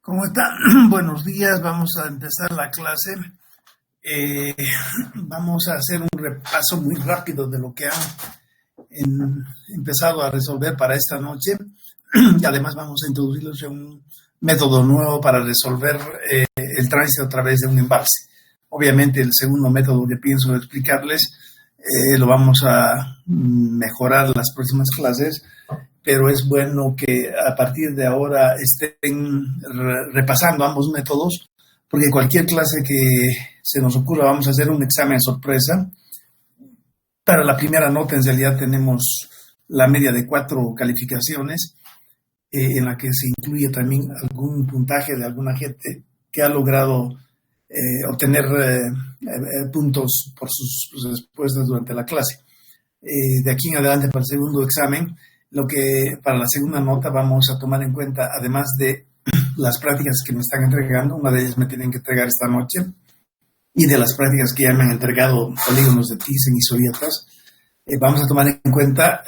¿Cómo están? Buenos días, vamos a empezar la clase. Vamos a hacer un repaso muy rápido de lo que han empezado a resolver para esta noche. Y además vamos a introducirles un método nuevo para resolver el tránsito a través de un embalse. Obviamente el segundo método que pienso explicarles lo vamos a mejorar en las próximas clases, pero es bueno que a partir de ahora estén repasando ambos métodos, porque cualquier clase que se nos ocurra vamos a hacer un examen sorpresa. Para la primera nota en realidad tenemos la media de 4 calificaciones, en la que se incluye también algún puntaje de alguna gente que ha logrado obtener puntos por sus respuestas durante la clase. De aquí en adelante, para el segundo examen, lo que para la segunda nota vamos a tomar en cuenta, además de las prácticas que me están entregando, una de ellas me tienen que entregar esta noche, y de las prácticas que ya me han entregado polígonos de Thyssen y Sorietas, vamos a tomar en cuenta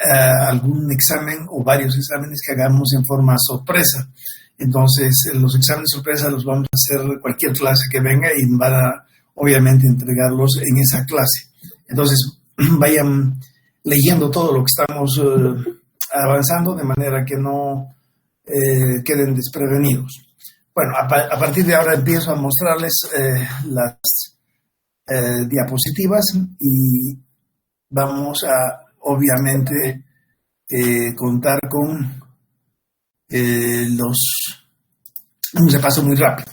algún examen o varios exámenes que hagamos en forma sorpresa. Entonces, los exámenes sorpresa los vamos a hacer cualquier clase que venga y van a, obviamente, entregarlos en esa clase. Entonces, vayan leyendo todo lo que estamos avanzando de manera que no queden desprevenidos. Bueno, a partir de ahora empiezo a mostrarles las diapositivas y vamos a, obviamente, contar con un repaso muy rápido.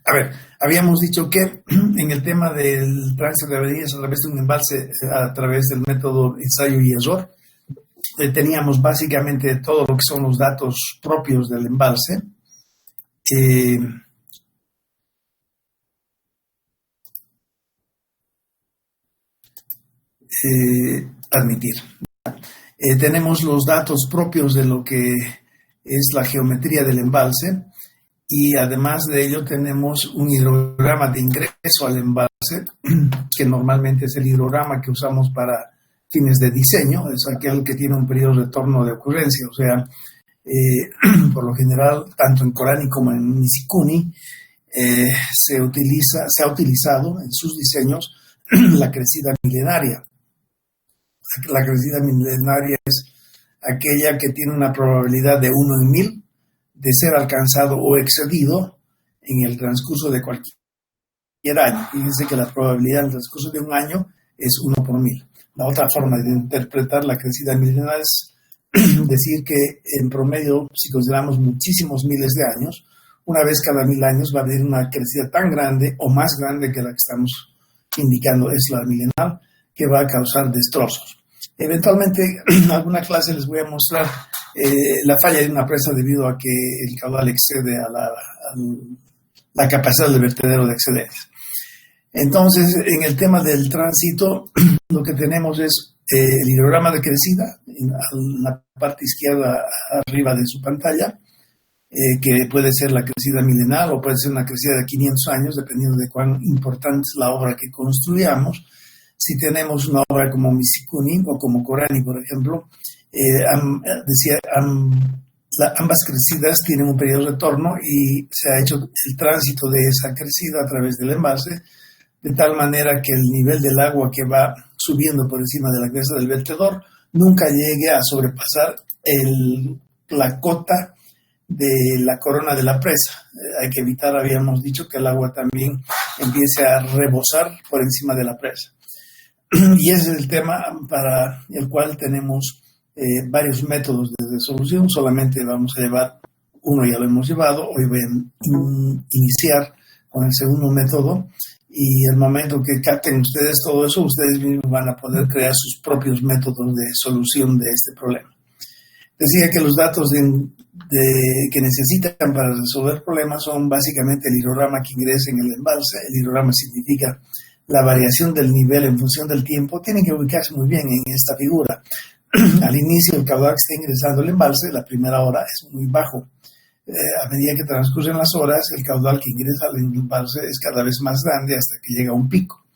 A ver, habíamos dicho que en el tema del tránsito de avenidas a través de un embalse, a través del método ensayo y error, teníamos básicamente todo lo que son los datos propios del embalse. Admitir. Tenemos los datos propios de lo que es la geometría del embalse, y además de ello tenemos un hidrograma de ingreso al embalse, que normalmente es el hidrograma que usamos para fines de diseño, es aquel que tiene un periodo de retorno de ocurrencia, o sea, por lo general, tanto en Corani como en Nishikuni, se ha utilizado en sus diseños la crecida milenaria. La crecida milenaria es aquella que tiene una probabilidad de 1 en 1000 de ser alcanzado o excedido en el transcurso de cualquier año. Fíjense que la probabilidad en el transcurso de un año es 1 por 1000. La otra forma de interpretar la crecida milenaria es decir que en promedio, si consideramos muchísimos miles de años, una vez cada 1000 años va a haber una crecida tan grande o más grande que la que estamos indicando es la milenar, que va a causar destrozos. Eventualmente, en alguna clase les voy a mostrar la falla de una presa debido a que el caudal excede a la capacidad del vertedero de excederse. Entonces, en el tema del tránsito, lo que tenemos es el hidrograma de crecida en la parte izquierda arriba de su pantalla, que puede ser la crecida milenar o puede ser una crecida de 500 años, dependiendo de cuán importante es la obra que construyamos. Si tenemos una obra como Nishikuni o como Corani, por ejemplo, ambas crecidas tienen un periodo de retorno y se ha hecho el tránsito de esa crecida a través del embalse, de tal manera que el nivel del agua que va subiendo por encima de la cresta del vertedor nunca llegue a sobrepasar la cota de la corona de la presa. Hay que evitar, habíamos dicho, que el agua también empiece a rebosar por encima de la presa. Y ese es el tema para el cual tenemos varios métodos de resolución. Solamente vamos a llevar uno, ya lo hemos llevado. Hoy voy a iniciar con el segundo método, y el momento que capten ustedes todo eso, ustedes mismos van a poder crear sus propios métodos de solución de este problema. Decía que los datos que necesitan para resolver problemas son básicamente el hidrograma que ingresa en el embalse. El hidrograma significa la variación del nivel en función del tiempo. Tienen que ubicarse muy bien en esta figura. Al inicio, el caudal que está ingresando el embalse, la primera hora, es muy bajo. A medida que transcurren las horas, el caudal que ingresa al embalse es cada vez más grande hasta que llega a un pico.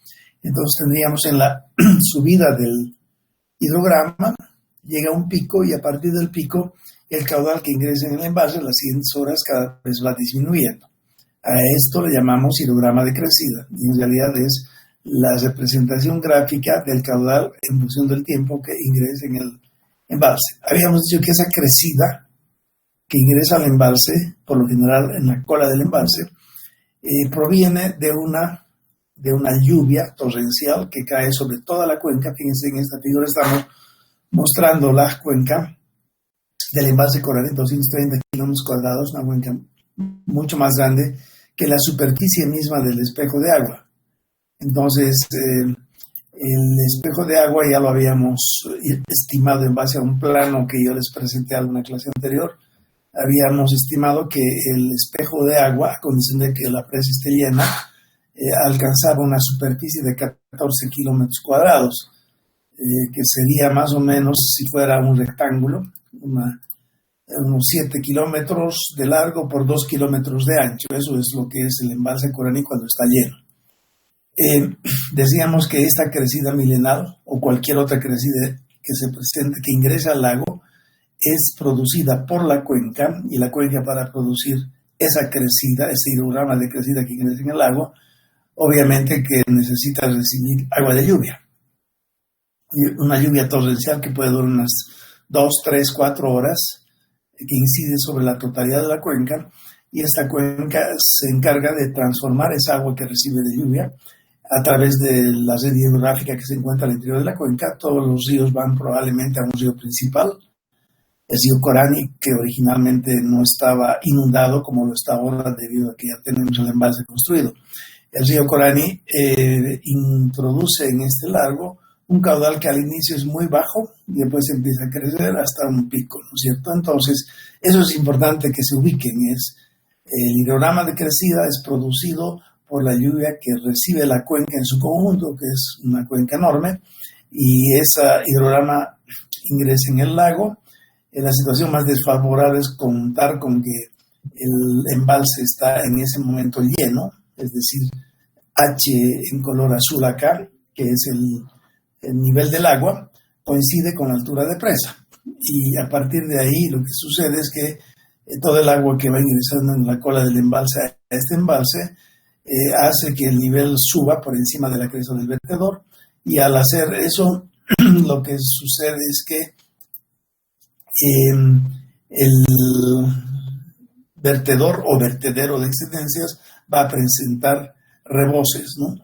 Entonces tendríamos en la subida del hidrograma, llega a un pico, y a partir del pico el caudal que ingresa en el embalse las siguientes horas cada vez va disminuyendo. A esto le llamamos hidrograma de crecida, y en realidad es la representación gráfica del caudal en función del tiempo que ingresa en el embalse. Habíamos dicho que esa crecida que ingresa al embalse, por lo general en la cola del embalse, proviene de una lluvia torrencial que cae sobre toda la cuenca. Fíjense, en esta figura estamos mostrando la cuenca del embalse Corani, 230 kilómetros cuadrados, una cuenca mucho más grande que la superficie misma del espejo de agua. Entonces, el espejo de agua ya lo habíamos estimado en base a un plano que yo les presenté en una clase anterior. Habíamos estimado que el espejo de agua, a condición de que la presa esté llena, alcanzaba una superficie de 14 kilómetros cuadrados, que sería más o menos, si fuera un rectángulo, unos 7 kilómetros de largo por 2 kilómetros de ancho. Eso es lo que es el embalse Corani cuando está lleno. Decíamos que esta crecida milenal o cualquier otra crecida que se presente, que ingresa al lago, es producida por la cuenca, y la cuenca, para producir esa crecida, ese hidrograma de crecida que ingresa en el lago, obviamente que necesita recibir agua de lluvia. Y una lluvia torrencial que puede durar unas 2, 3, 4 horas, que incide sobre la totalidad de la cuenca, y esta cuenca se encarga de transformar esa agua que recibe de lluvia a través de la red hidrográfica que se encuentra al interior de la cuenca. Todos los ríos van probablemente a un río principal, el río Corani, que originalmente no estaba inundado como lo está ahora debido a que ya tenemos el embalse construido. El río Corani introduce en este lago un caudal que al inicio es muy bajo y después empieza a crecer hasta un pico, ¿no es cierto? Entonces, eso es importante que se ubiquen. El hidrograma de crecida es producido por la lluvia que recibe la cuenca en su conjunto, que es una cuenca enorme, y ese hidrograma ingresa en el lago. La situación más desfavorable es contar con que el embalse está en ese momento lleno, es decir, H en color azul acá, que es el nivel del agua, coincide con la altura de presa. Y a partir de ahí lo que sucede es que todo el agua que va ingresando en la cola del embalse a este embalse hace que el nivel suba por encima de la cresta del vertedor, y al hacer eso lo que sucede es que el vertedor o vertedero de excedencias va a presentar reboses, ¿no?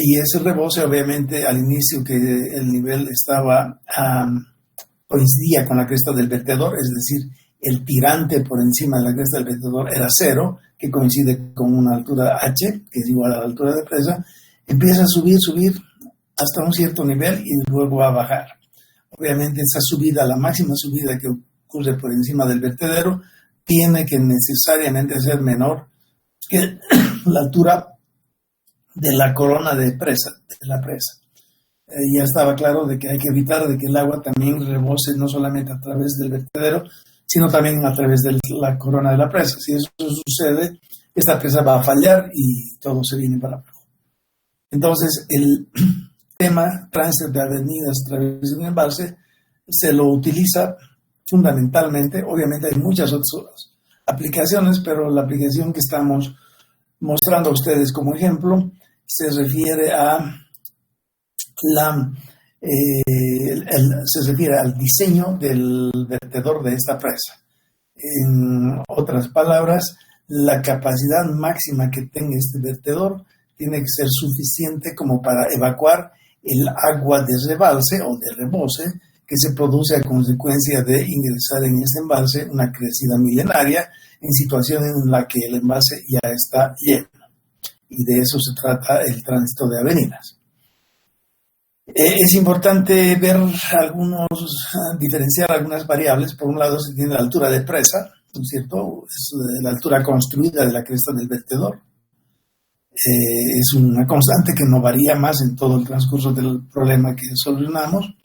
Y ese rebose, obviamente, al inicio que el nivel coincidía con la cresta del vertedor, es decir, el tirante por encima de la cresta del vertedor era 0, que coincide con una altura H, que es igual a la altura de presa, empieza a subir hasta un cierto nivel y luego va a bajar. Obviamente esa subida, la máxima subida que ocurre por encima del vertedero, tiene que necesariamente ser menor que la altura de la corona de la presa. Ya estaba claro de que hay que evitar de que el agua también rebose no solamente a través del vertedero, sino también a través de la corona de la presa. Si eso sucede, esta presa va a fallar y todo se viene para abajo. Entonces, el tema tránsito de avenidas a través de un embalse se lo utiliza fundamentalmente. Obviamente hay muchas otras aplicaciones, pero la aplicación que estamos mostrando a ustedes como ejemplo se refiere a se refiere al diseño del vertedor de esta presa. En otras palabras, la capacidad máxima que tenga este vertedor tiene que ser suficiente como para evacuar el agua de rebalse o de rebose que se produce a consecuencia de ingresar en este embalse una crecida milenaria en situaciones en la que el embalse ya está lleno. Y de eso se trata el tránsito de avenidas. Es importante diferenciar algunas variables. Por un lado se tiene la altura de presa, ¿no es cierto? Es la altura construida de la cresta del vertedor. Es una constante que no varía más en todo el transcurso del problema que solucionamos.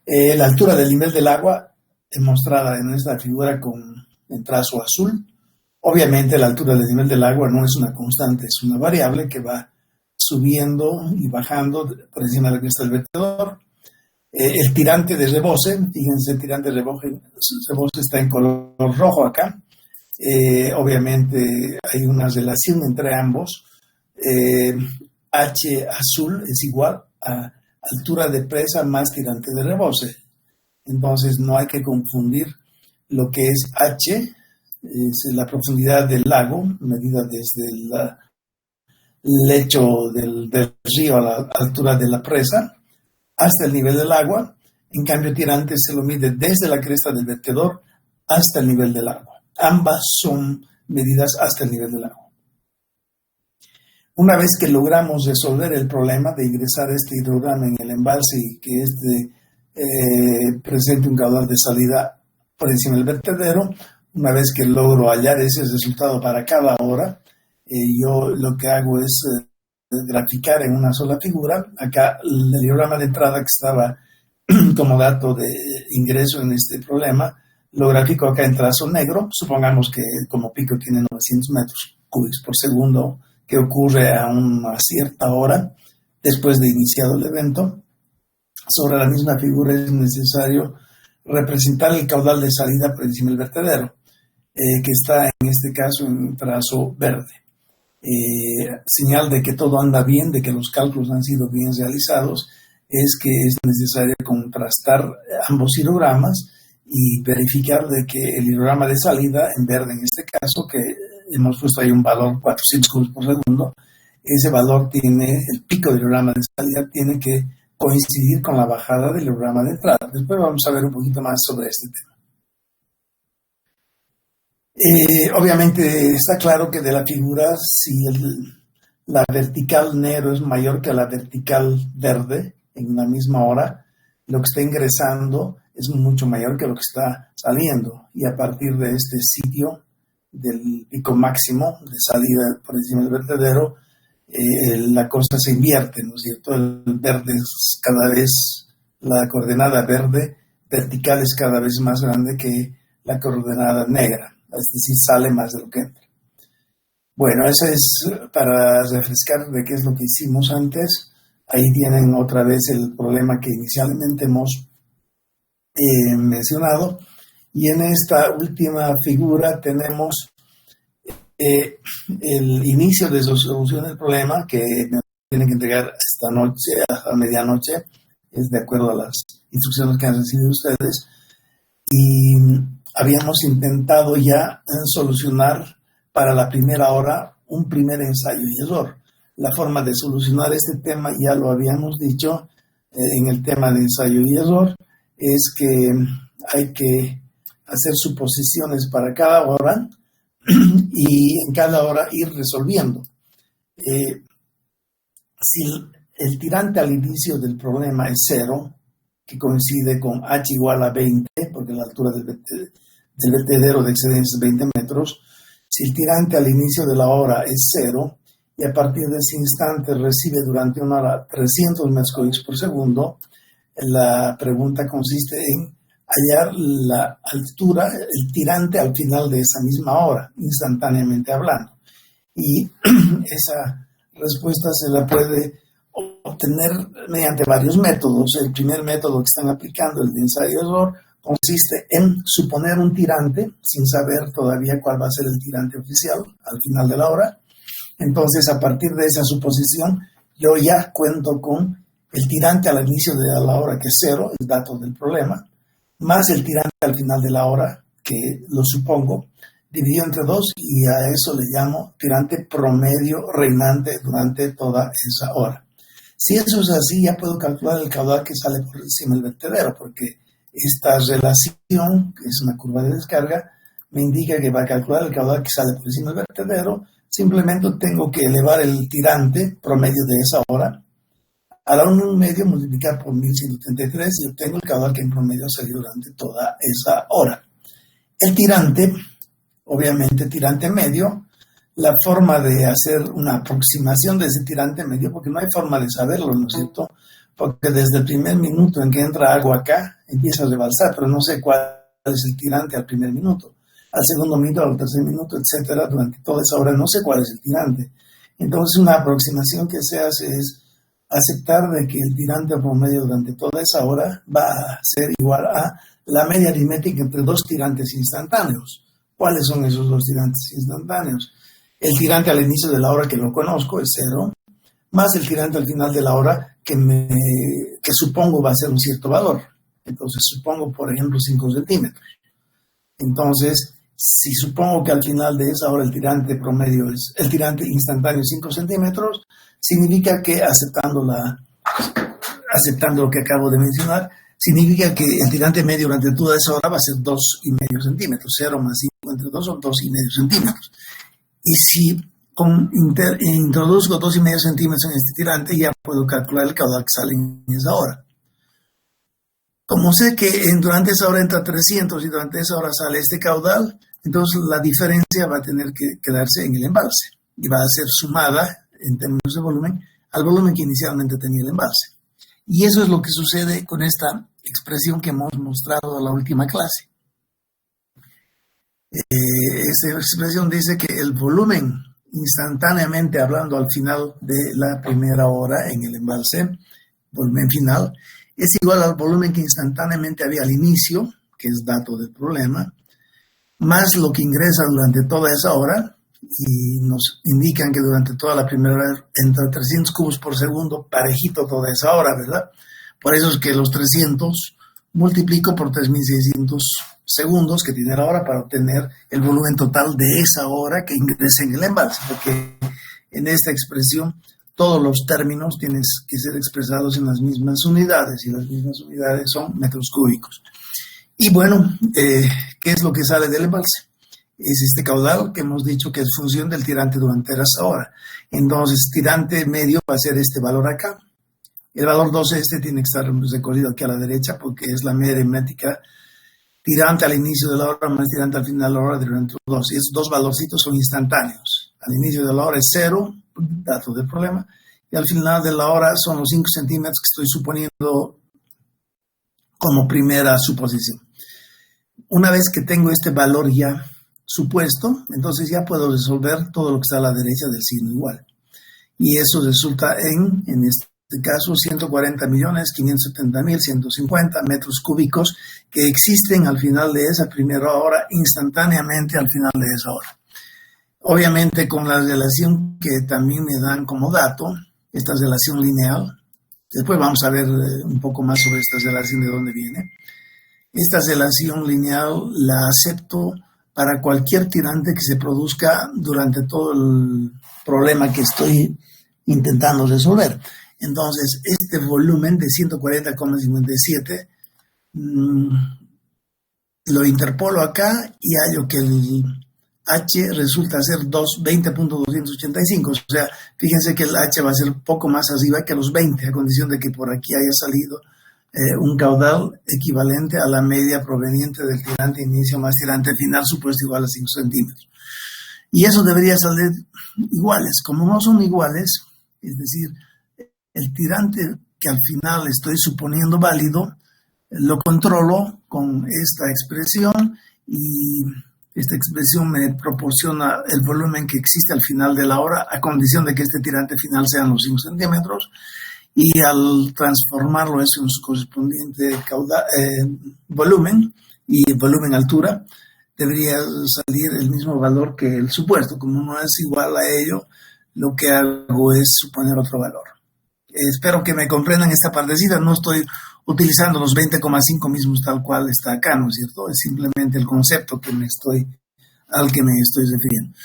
La altura del nivel del agua, mostrada en esta figura con el trazo azul. Obviamente la altura del nivel del agua no es una constante, es una variable que va subiendo y bajando por encima de la cresta del vertedor. El tirante de rebose, fíjense, el tirante de rebose está en color rojo acá. Obviamente hay una relación entre ambos. H azul es igual a altura de presa más tirante de rebose. Entonces no hay que confundir lo que es H, es la profundidad del lago, medida desde el lecho del río a la altura de la presa, hasta el nivel del agua. En cambio, tirante se lo mide desde la cresta del vertedor hasta el nivel del agua. Ambas son medidas hasta el nivel del agua. Una vez que logramos resolver el problema de ingresar este hidrograma en el embalse y que presente un caudal de salida por encima del vertedero, una vez que logro hallar ese resultado para cada hora, yo lo que hago es graficar en una sola figura. Acá el hidrograma de entrada que estaba como dato de ingreso en este problema, lo grafico acá en trazo negro. Supongamos que como pico tiene 900 metros cúbicos por segundo, que ocurre a una cierta hora después de iniciado el evento. Sobre la misma figura es necesario representar el caudal de salida por encima del vertedero, que está en este caso en trazo verde. Señal de que todo anda bien, de que los cálculos han sido bien realizados, es que es necesario contrastar ambos hidrogramas y verificar de que el hidrograma de salida, en verde en este caso, que hemos puesto ahí un valor 400 cúbicos por segundo, ese valor tiene, el pico del hidrograma de salida tiene que coincidir con la bajada del hidrograma de entrada. Después vamos a ver un poquito más sobre este tema. Obviamente está claro que de la figura, si la vertical negro es mayor que la vertical verde en una misma hora, lo que está ingresando es mucho mayor que lo que está saliendo. Y a partir de este sitio del pico máximo de salida por encima del vertedero, la cosa se invierte, ¿no es cierto? El verde es cada vez, la coordenada verde vertical es cada vez más grande que la coordenada negra, es decir, sale más de lo que entra. Bueno, eso es para refrescar de qué es lo que hicimos antes. Ahí tienen otra vez el problema que inicialmente hemos mencionado. Y en esta última figura tenemos el inicio de su solución del problema, que me tienen que entregar esta noche, a medianoche, es de acuerdo a las instrucciones que han recibido ustedes. Y habíamos intentado ya solucionar para la primera hora un primer ensayo y error. La forma de solucionar este tema, ya lo habíamos dicho en el tema de ensayo y error, es que hay que hacer suposiciones para cada hora y en cada hora ir resolviendo. Si el tirante al inicio del problema es 0, que coincide con h igual a 20, porque la altura del vertedero de excedencia es 20 metros, si el tirante al inicio de la hora es 0, y a partir de ese instante recibe durante una hora 300 metros cúbicos por segundo, la pregunta consiste en hallar la altura, el tirante al final de esa misma hora, instantáneamente hablando. Y esa respuesta se la puede obtener mediante varios métodos. El primer método que están aplicando, el de ensayo-error, consiste en suponer un tirante sin saber todavía cuál va a ser el tirante oficial al final de la hora. Entonces, a partir de esa suposición, yo ya cuento con el tirante al inicio de la hora, que es 0, el dato del problema, más el tirante al final de la hora, que lo supongo, dividido entre 2, y a eso le llamo tirante promedio reinante durante toda esa hora. Si eso es así, ya puedo calcular el caudal que sale por encima del vertedero, porque esta relación, que es una curva de descarga, me indica que para calcular el caudal que sale por encima del vertedero, simplemente tengo que elevar el tirante promedio de esa hora a la 1,5 multiplicar por 1133 y obtengo el caudal que en promedio salió durante toda esa hora. El tirante, obviamente tirante medio, la forma de hacer una aproximación de ese tirante medio, porque no hay forma de saberlo, ¿no es cierto? Porque desde el primer minuto en que entra agua acá, empieza a rebalsar, pero no sé cuál es el tirante al primer minuto, al segundo minuto, al tercer minuto, etcétera. Durante toda esa hora no sé cuál es el tirante. Entonces, una aproximación que se hace es aceptar de que el tirante promedio durante toda esa hora va a ser igual a la media aritmética entre dos tirantes instantáneos. ¿Cuáles son esos dos tirantes instantáneos? El tirante al inicio de la hora, que lo conozco, es 0, más el tirante al final de la hora, que supongo va a ser un cierto valor. Entonces, supongo, por ejemplo, 5 centímetros. Entonces, si supongo que al final de esa hora el tirante promedio el tirante instantáneo es 5 centímetros, significa que aceptando lo que acabo de mencionar, significa que el tirante medio durante toda esa hora va a ser 2,5 centímetros. 0 más 5 entre 2 son 2,5 centímetros. Y si introduzco 2,5 centímetros en este tirante, ya puedo calcular el caudal que sale en esa hora. Como sé que durante esa hora entra 300 y durante esa hora sale este caudal, entonces la diferencia va a tener que quedarse en el embalse y va a ser sumada en términos de volumen al volumen que inicialmente tenía el embalse. Y eso es lo que sucede con esta expresión que hemos mostrado en la última clase. Esta expresión dice que el volumen instantáneamente, hablando al final de la primera hora en el embalse, volumen final, es igual al volumen que instantáneamente había al inicio, que es dato del problema, más lo que ingresa durante toda esa hora, y nos indican que durante toda la primera hora entra 300 cubos por segundo, parejito toda esa hora, ¿verdad? Por eso es que los 300 multiplico por 3.600 segundos que tiene la hora para obtener el volumen total de esa hora que ingresa en el embalse, porque en esta expresión todos los términos tienen que ser expresados en las mismas unidades, y las mismas unidades son metros cúbicos. Y bueno, ¿qué es lo que sale del embalse? Es este caudal que hemos dicho que es función del tirante durante esa hora. Entonces, tirante medio va a ser este valor acá. El valor 12 tiene que estar recorrido aquí a la derecha porque es la media aritmética tirante al inicio de la hora más tirante al final de la hora durante los dos. Y esos dos valorcitos son instantáneos. Al inicio de la hora es 0, dato del problema, y al final de la hora son los 5 centímetros que estoy suponiendo como primera suposición. Una vez que tengo este valor ya supuesto, entonces ya puedo resolver todo lo que está a la derecha del signo igual. Y eso resulta en este caso, 140.570.150 metros cúbicos que existen al final de esa primera hora, instantáneamente al final de esa hora. Obviamente con la relación que también me dan como dato, esta relación lineal. Después vamos a ver un poco más sobre esta relación, de dónde viene. Esta relación lineal la acepto para cualquier tirante que se produzca durante todo el problema que estoy intentando resolver. Entonces, este volumen de 140,57 lo interpolo acá y hallo que el H resulta ser 20.285. O sea, fíjense que el H va a ser poco más arriba que los 20, a condición de que por aquí haya salido un caudal equivalente a la media proveniente del tirante inicio más tirante final, supuesto igual a 5 centímetros. Y eso debería salir iguales. Como no son iguales, es decir, el tirante que al final estoy suponiendo válido, lo controlo con esta expresión, y esta expresión me proporciona el volumen que existe al final de la hora, a condición de que este tirante final sean los 5 centímetros, y al transformarlo eso en su correspondiente volumen y volumen altura, debería salir el mismo valor que el supuesto. Como no es igual a ello, lo que hago es suponer otro valor. Espero que me comprendan esta partecita. No estoy utilizando los 20,5 mismos tal cual está acá, ¿no es cierto? Es simplemente el concepto al que me estoy refiriendo.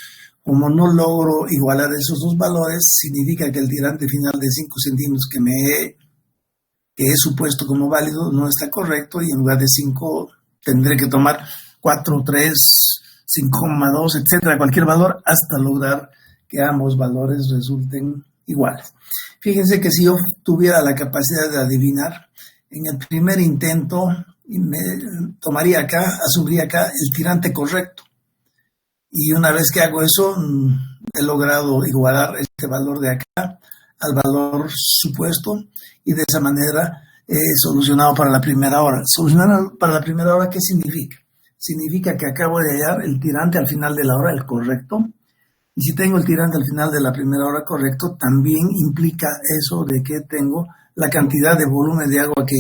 Como no logro igualar esos dos valores, significa que el tirante final de 5 centímetros que he supuesto como válido no está correcto, y en lugar de 5 tendré que tomar 4, 3, 5,2, etcétera, cualquier valor, hasta lograr que ambos valores resulten iguales. Fíjense que si yo tuviera la capacidad de adivinar, en el primer intento me tomaría acá, asumiría acá el tirante correcto. Y una vez que hago eso, he logrado igualar este valor de acá al valor supuesto, y de esa manera he solucionado para la primera hora. ¿Solucionar para la primera hora qué significa? Significa que acabo de hallar el tirante al final de la hora, el correcto, Y si tengo el tirante al final de la primera hora correcto, también implica eso de que tengo la cantidad de volumen de agua que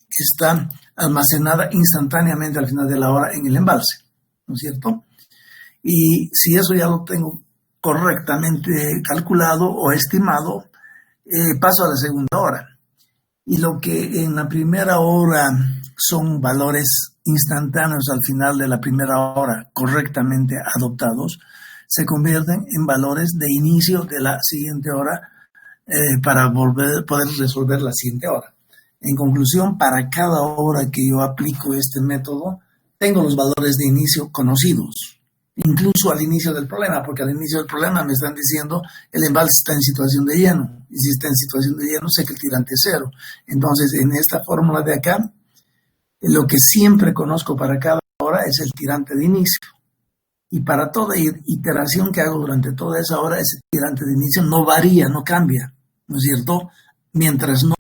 está almacenada instantáneamente al final de la hora en el embalse, ¿no es cierto? Y si eso ya lo tengo correctamente calculado o estimado, paso a la segunda hora. Y lo que en la primera hora son valores instantáneos al final de la primera hora correctamente adoptados, se convierten en valores de inicio de la siguiente hora para poder resolver la siguiente hora. En conclusión, para cada hora que yo aplico este método, tengo los valores de inicio conocidos, incluso al inicio del problema, porque al inicio del problema me están diciendo el embalse está en situación de lleno, y si está en situación de lleno, sé que el tirante es cero. Entonces, en esta fórmula de acá, lo que siempre conozco para cada hora es el tirante de inicio. Y para toda iteración que hago durante toda esa hora, ese tirante de inicio no varía, no cambia, ¿no es cierto? Mientras no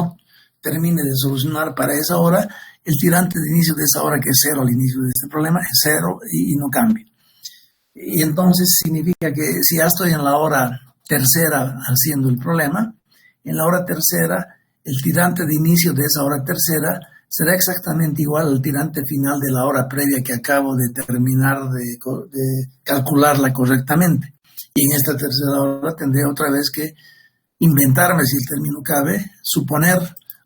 termine de solucionar para esa hora, el tirante de inicio de esa hora, que es cero al inicio de este problema, es cero y no cambia. Y entonces significa que si ya estoy en la hora tercera haciendo el problema, en la hora tercera, el tirante de inicio de esa hora tercera será exactamente igual al tirante final de la hora previa que acabo de terminar de calcularla correctamente. Y en esta tercera hora tendré otra vez que inventarme, si el término cabe, suponer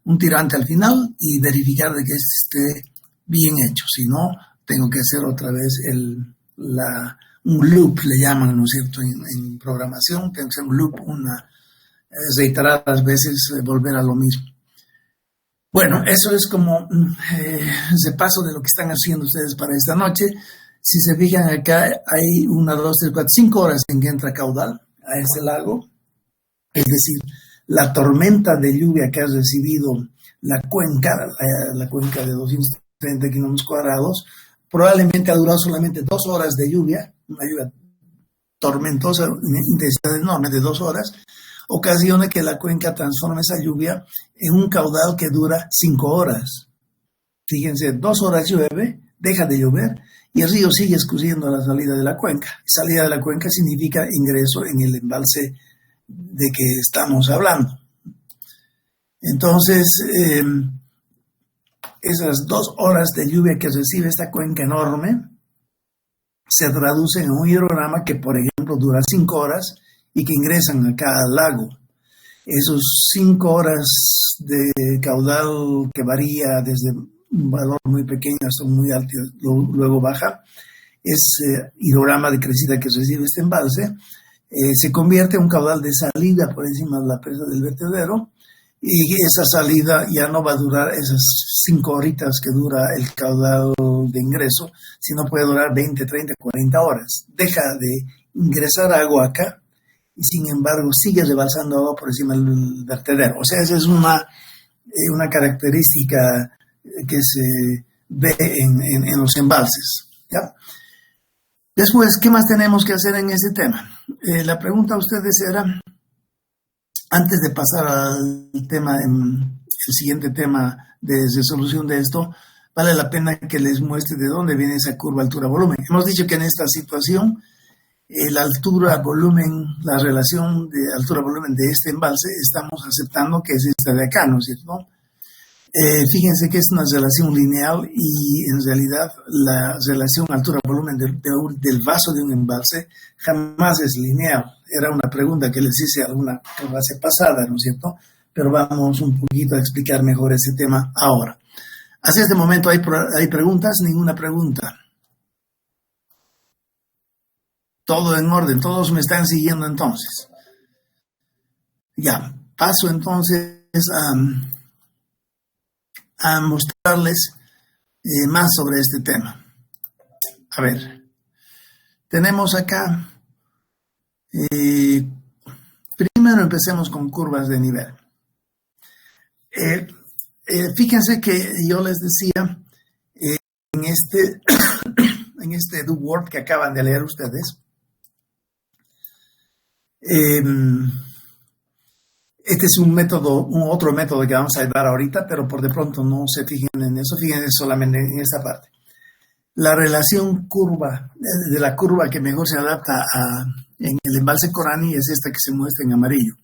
un tirante al final y verificar de que esté bien hecho. Si no, tengo que hacer otra vez un loop, le llaman, ¿no es cierto?, en programación. Tengo que hacer un loop, reiteradas veces, volver a lo mismo. Bueno, eso es como repaso de lo que están haciendo ustedes para esta noche. Si se fijan acá, hay 1, 2, 3, 4, 5 horas en que entra caudal a este lago. Es decir, la tormenta de lluvia que ha recibido la cuenca de 230 kilómetros cuadrados, probablemente ha durado solamente 2 horas de lluvia, una lluvia tormentosa, intensidad enorme de 2 horas, ocasiona que la cuenca transforme esa lluvia en un caudal que dura 5 horas. Fíjense, 2 horas llueve, deja de llover y el río sigue escurriendo a la salida de la cuenca. Salida de la cuenca significa ingreso en el embalse de que estamos hablando. Entonces, esas 2 horas de lluvia que recibe esta cuenca enorme se traducen en un hidrograma que, por ejemplo, dura 5 horas y que ingresan acá al lago. Esos 5 horas de caudal que varía desde un valor muy pequeño hasta muy alto, luego baja, es hidrograma de crecida que recibe este embalse, se convierte en un caudal de salida por encima de la presa del vertedero, y esa salida ya no va a durar esas 5 horitas que dura el caudal de ingreso, sino puede durar 20, 30, 40 horas. Deja de ingresar agua acá y sin embargo sigue rebalsando agua por encima del vertedero. O sea, esa es una característica que se ve en los embalses, ¿ya? Después, ¿qué más tenemos que hacer en ese tema? La pregunta a ustedes era, antes de pasar al tema, el siguiente tema de resolución de esto, vale la pena que les muestre de dónde viene esa curva altura-volumen. Hemos dicho que en esta situación, la altura-volumen, la relación de altura-volumen de este embalse, estamos aceptando que es esta de acá, ¿no es cierto? Fíjense que es una relación lineal y en realidad la relación altura-volumen del vaso de un embalse jamás es lineal. Era una pregunta que les hice alguna clase pasada, ¿no es cierto? Pero vamos un poquito a explicar mejor ese tema ahora. Hacia este momento hay preguntas, ninguna pregunta. Todo en orden, todos me están siguiendo entonces. Ya, paso entonces a mostrarles más sobre este tema. A ver, tenemos acá, primero empecemos con curvas de nivel. Fíjense que yo les decía en este do word que acaban de leer ustedes, este es un otro método que vamos a dar ahorita, pero por de pronto no se fijen en eso, fíjense solamente en esta parte. La relación de la curva que mejor se adapta en el embalse Corani es esta que se muestra en amarillo.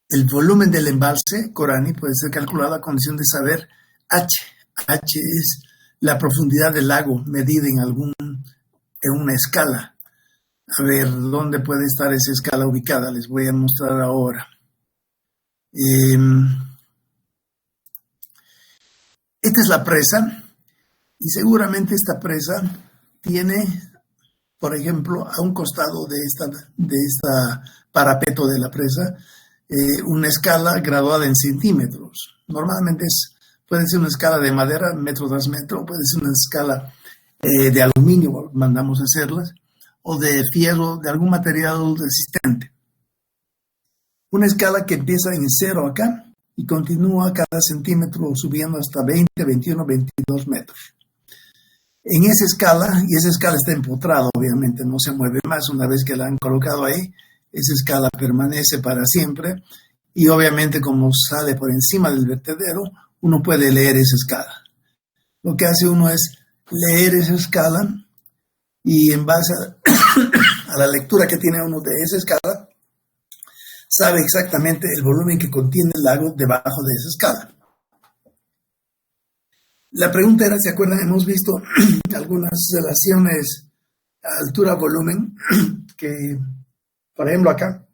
El volumen del embalse Corani puede ser calculado a condición de saber H. H es la profundidad del lago medida en una escala. A ver, ¿dónde puede estar esa escala ubicada? Les voy a mostrar ahora. Esta es la presa y seguramente esta presa tiene, por ejemplo, a un costado de esta parapeto de la presa, una escala graduada en centímetros. Normalmente puede ser una escala de madera, metro tras metro, puede ser una escala de aluminio, mandamos a hacerlas, o de fierro, de algún material resistente. Una escala que empieza en 0 acá y continúa cada centímetro subiendo hasta 20, 21, 22 metros. En esa escala, y esa escala está empotrada, obviamente, no se mueve más una vez que la han colocado ahí, esa escala permanece para siempre y obviamente como sale por encima del vertedero, uno puede leer esa escala. Lo que hace uno es leer esa escala y en base a la lectura que tiene uno de esa escala, sabe exactamente el volumen que contiene el lago debajo de esa escala. La pregunta era, ¿se acuerdan? Hemos visto algunas relaciones altura-volumen que, por ejemplo, acá,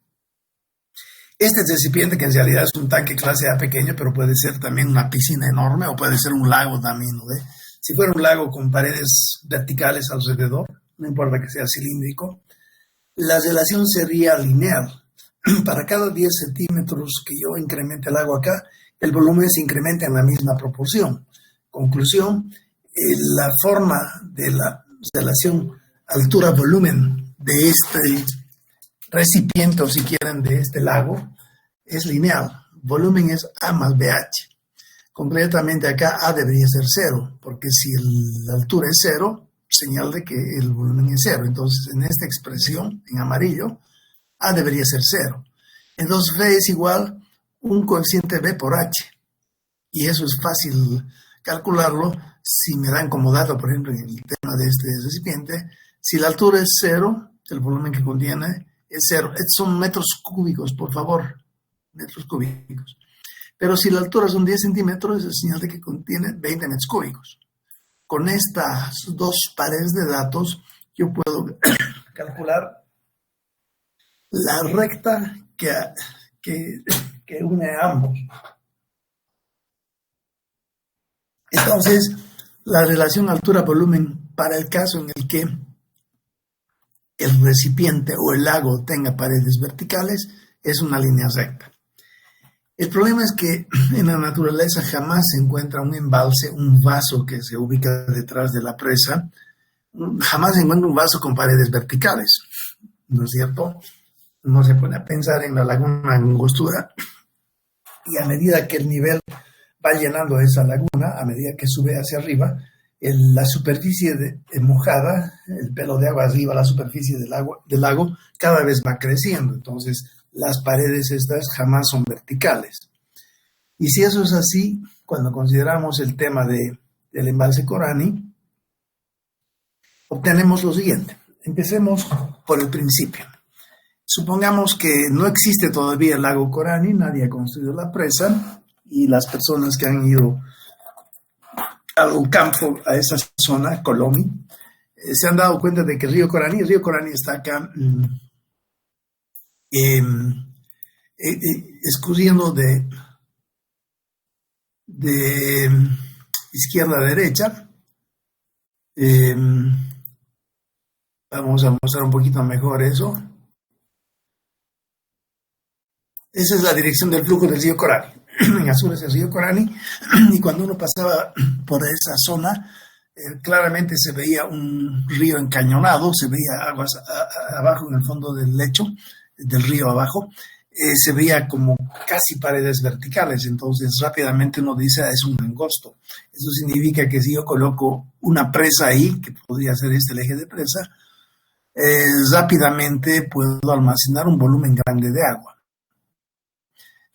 este recipiente que en realidad es un tanque clase A pequeño, pero puede ser también una piscina enorme o puede ser un lago también, ¿no? Si fuera un lago con paredes verticales alrededor, no importa que sea cilíndrico, la relación sería lineal. Para cada 10 centímetros que yo incremente el agua acá, el volumen se incrementa en la misma proporción. Conclusión, la forma de la relación altura-volumen de este recipiente, o si quieren, de este lago, es lineal. Volumen es A más BH. Concretamente acá A debería ser 0, porque si la altura es 0, señal de que el volumen es 0. Entonces, en esta expresión, en amarillo, A debería ser 0. Entonces, V es igual un coeficiente B por H. Y eso es fácil calcularlo si me dan como dato, por ejemplo, en el tema de este recipiente. Si la altura es 0, el volumen que contiene es 0. Estos son metros cúbicos, por favor. Metros cúbicos. Pero si la altura son 10 centímetros, es señal de que contiene 20 metros cúbicos. Con estas dos pares de datos, yo puedo calcular la recta que une a ambos. Entonces, la relación altura-volumen para el caso en el que el recipiente o el lago tenga paredes verticales es una línea recta. El problema es que en la naturaleza jamás se encuentra un embalse, un vaso que se ubica detrás de la presa, jamás se encuentra un vaso con paredes verticales, ¿no es cierto? No se pone a pensar en la laguna Angostura y a medida que el nivel va llenando esa laguna, a medida que sube hacia arriba, la superficie mojada, el pelo de agua arriba, la superficie del lago, cada vez va creciendo. Entonces, las paredes estas jamás son verticales. Y si eso es así, cuando consideramos el tema del embalse Corani, obtenemos lo siguiente. Empecemos por el principio. Supongamos que no existe todavía el lago Corani, nadie ha construido la presa, y las personas que han ido a un campo, a esa zona, Colomi, se han dado cuenta de que el río Corani está acá escurriendo de izquierda a derecha. Vamos a mostrar un poquito mejor eso. Esa es la dirección del flujo del río Corani. En azul es el río Corani, y cuando uno pasaba por esa zona, claramente se veía un río encañonado, se veía aguas abajo en el fondo del lecho, del río abajo, se veía como casi paredes verticales. Entonces rápidamente uno dice, es un angosto. Eso significa que si yo coloco una presa ahí, que podría ser el eje de presa, rápidamente puedo almacenar un volumen grande de agua.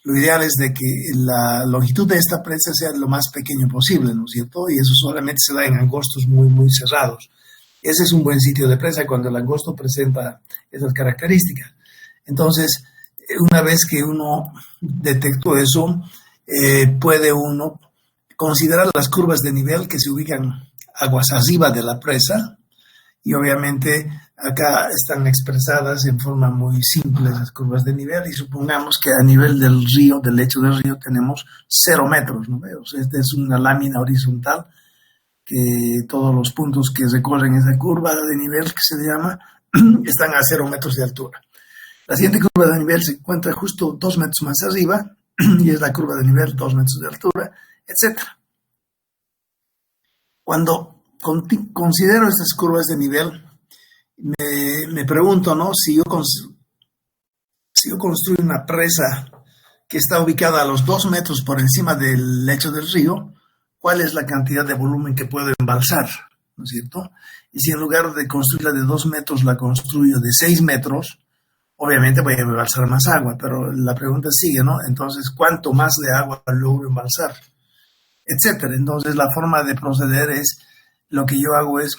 Lo ideal es de que la longitud de esta presa sea lo más pequeño posible, ¿no es cierto? Y eso solamente se da en angostos muy, muy cerrados. Ese es un buen sitio de presa cuando el angosto presenta esas características. Entonces, una vez que uno detectó eso, puede uno considerar las curvas de nivel que se ubican aguas arriba de la presa, y obviamente acá están expresadas en forma muy simple esas curvas de nivel, y supongamos que a nivel del río, del lecho del río, tenemos 0 metros, ¿no? O sea, esta es una lámina horizontal que todos los puntos que recorren esa curva de nivel, que se llama, están a 0 metros de altura. La siguiente curva de nivel se encuentra justo 2 metros más arriba, y es la curva de nivel 2 metros de altura, etc. Cuando considero estas curvas de nivel, me pregunto, ¿no? Si yo construyo una presa que está ubicada a los 2 metros por encima del lecho del río, ¿cuál es la cantidad de volumen que puedo embalsar? ¿No es cierto? Y si en lugar de construirla de 2 metros la construyo de 6 metros, obviamente voy a embalsar más agua, pero la pregunta sigue, ¿no? Entonces, ¿cuánto más de agua logro embalsar? Etcétera. Entonces, la forma de proceder es, lo que yo hago es,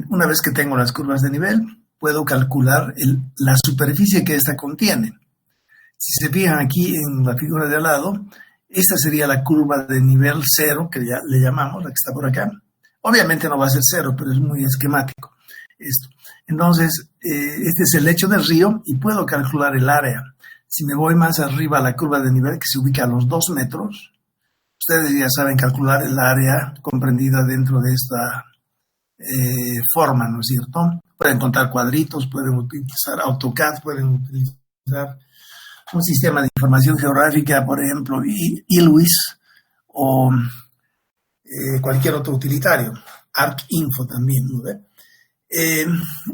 una vez que tengo las curvas de nivel, puedo calcular la superficie que esta contiene. Si se fijan aquí en la figura de al lado, esta sería la curva de nivel 0, que ya le llamamos, la que está por acá. Obviamente no va a ser 0, pero es muy esquemático esto. Entonces, este es el lecho del río y puedo calcular el área. Si me voy más arriba a la curva de nivel, que se ubica a los 2 metros, ustedes ya saben calcular el área comprendida dentro de esta forma, ¿no es cierto? Pueden contar cuadritos, pueden utilizar AutoCAD, pueden utilizar un sistema de información geográfica, por ejemplo, ILWIS, o cualquier otro utilitario, ArcInfo también, ¿no ve?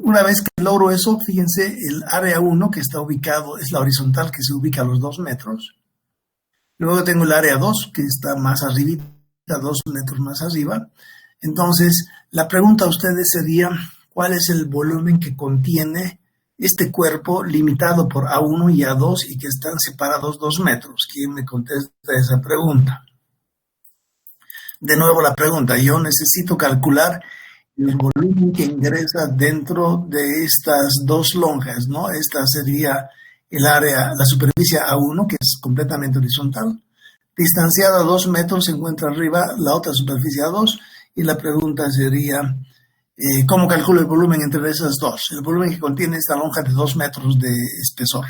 Una vez que logro eso, fíjense, el área 1 que está ubicado, es la horizontal que se ubica a los 2 metros. Luego tengo el área 2 que está más arriba, 2 metros más arriba. Entonces, la pregunta a ustedes sería, ¿cuál es el volumen que contiene este cuerpo limitado por A1 y A2 y que están separados 2 metros? ¿Quién me contesta esa pregunta? De nuevo la pregunta, yo necesito calcular el volumen que ingresa dentro de estas dos lonjas, ¿no? Esta sería el área, la superficie A1, que es completamente horizontal. Distanciada 2 metros se encuentra arriba la otra superficie A2, y la pregunta sería, ¿cómo calculo el volumen entre esas dos? El volumen que contiene esta lonja de 2 metros de espesor.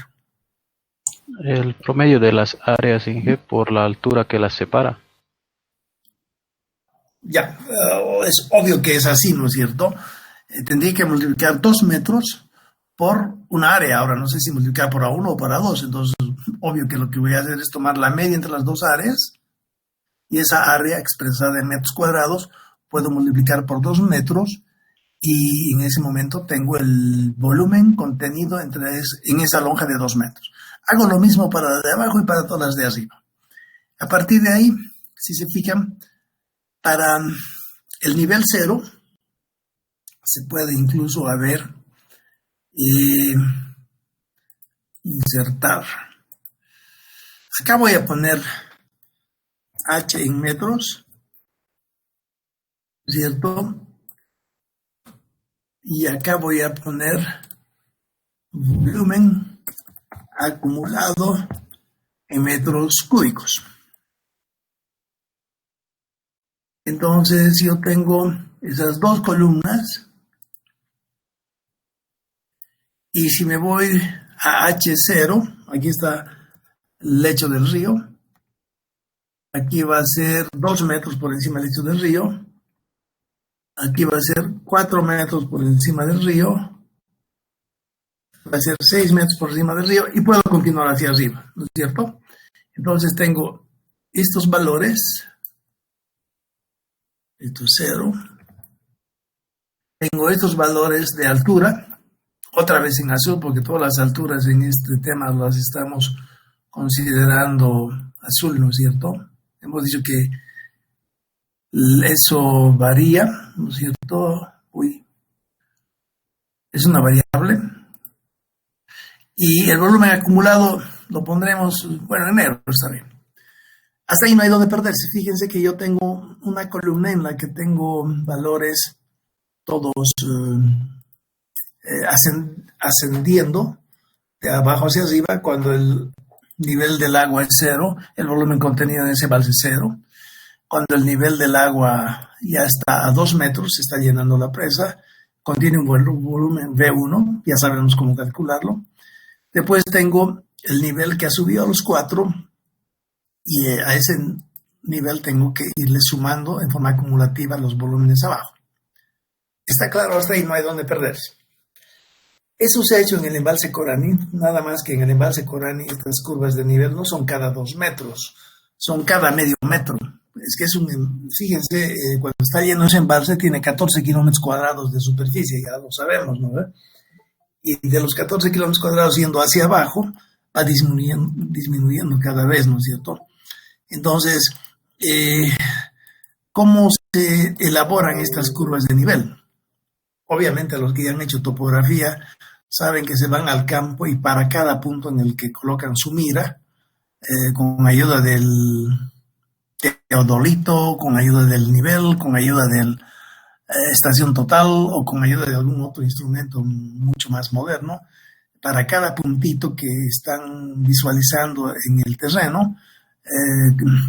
El promedio de las áreas, Inge, por la altura que las separa. Ya, es obvio que es así, ¿no es cierto? Tendría que multiplicar 2 metros por una área. Ahora no sé si multiplicar por A1 o por A2, entonces obvio que lo que voy a hacer es tomar la media entre las dos áreas, y esa área expresada en metros cuadrados puedo multiplicar por 2 metros, y en ese momento tengo el volumen contenido en esa lonja de 2 metros. Hago lo mismo para la de abajo y para todas las de arriba. A partir de ahí, si se fijan, para el nivel 0 se puede incluso insertar. Acá voy a poner H en metros, ¿cierto? Y acá voy a poner volumen acumulado en metros cúbicos. Entonces yo tengo esas dos columnas, y si me voy a H0, aquí está el lecho del río, aquí va a ser 2 metros por encima del lecho del río, aquí va a ser 4 metros por encima del río, va a ser 6 metros por encima del río, y puedo continuar hacia arriba, ¿no es cierto? Entonces tengo estos valores, esto es 0, tengo estos valores de altura, otra vez en azul, porque todas las alturas en este tema las estamos considerando azul, ¿no es cierto? Hemos dicho que eso varía, ¿no es cierto? Es una variable. Y el volumen acumulado lo pondremos, bueno, enero, está bien. Hasta ahí no hay donde perderse. Fíjense que yo tengo una columna en la que tengo valores todos ascendiendo de abajo hacia arriba. Cuando el nivel del agua es cero, el volumen contenido en ese embalse es cero. Cuando el nivel del agua ya está a 2 metros, se está llenando la presa, contiene un volumen V1, ya sabemos cómo calcularlo. Después tengo el nivel que ha subido a los 4 y a ese nivel tengo que irle sumando en forma acumulativa los volúmenes abajo. Está claro, hasta ahí no hay donde perderse. Eso se ha hecho en el embalse Corani, nada más que en el embalse Corani estas curvas de nivel no son cada 2 metros, son cada medio metro. Es que fíjense, cuando está lleno ese embalse tiene 14 kilómetros cuadrados de superficie, ya lo sabemos, ¿no? Y de los 14 kilómetros cuadrados yendo hacia abajo, va disminuyendo cada vez, ¿no es cierto? Entonces, ¿cómo se elaboran estas curvas de nivel? Obviamente los que ya han hecho topografía saben que se van al campo y para cada punto en el que colocan su mira, con ayuda del teodolito, con ayuda del nivel, con ayuda de estación total o con ayuda de algún otro instrumento mucho más moderno, para cada puntito que están visualizando en el terreno,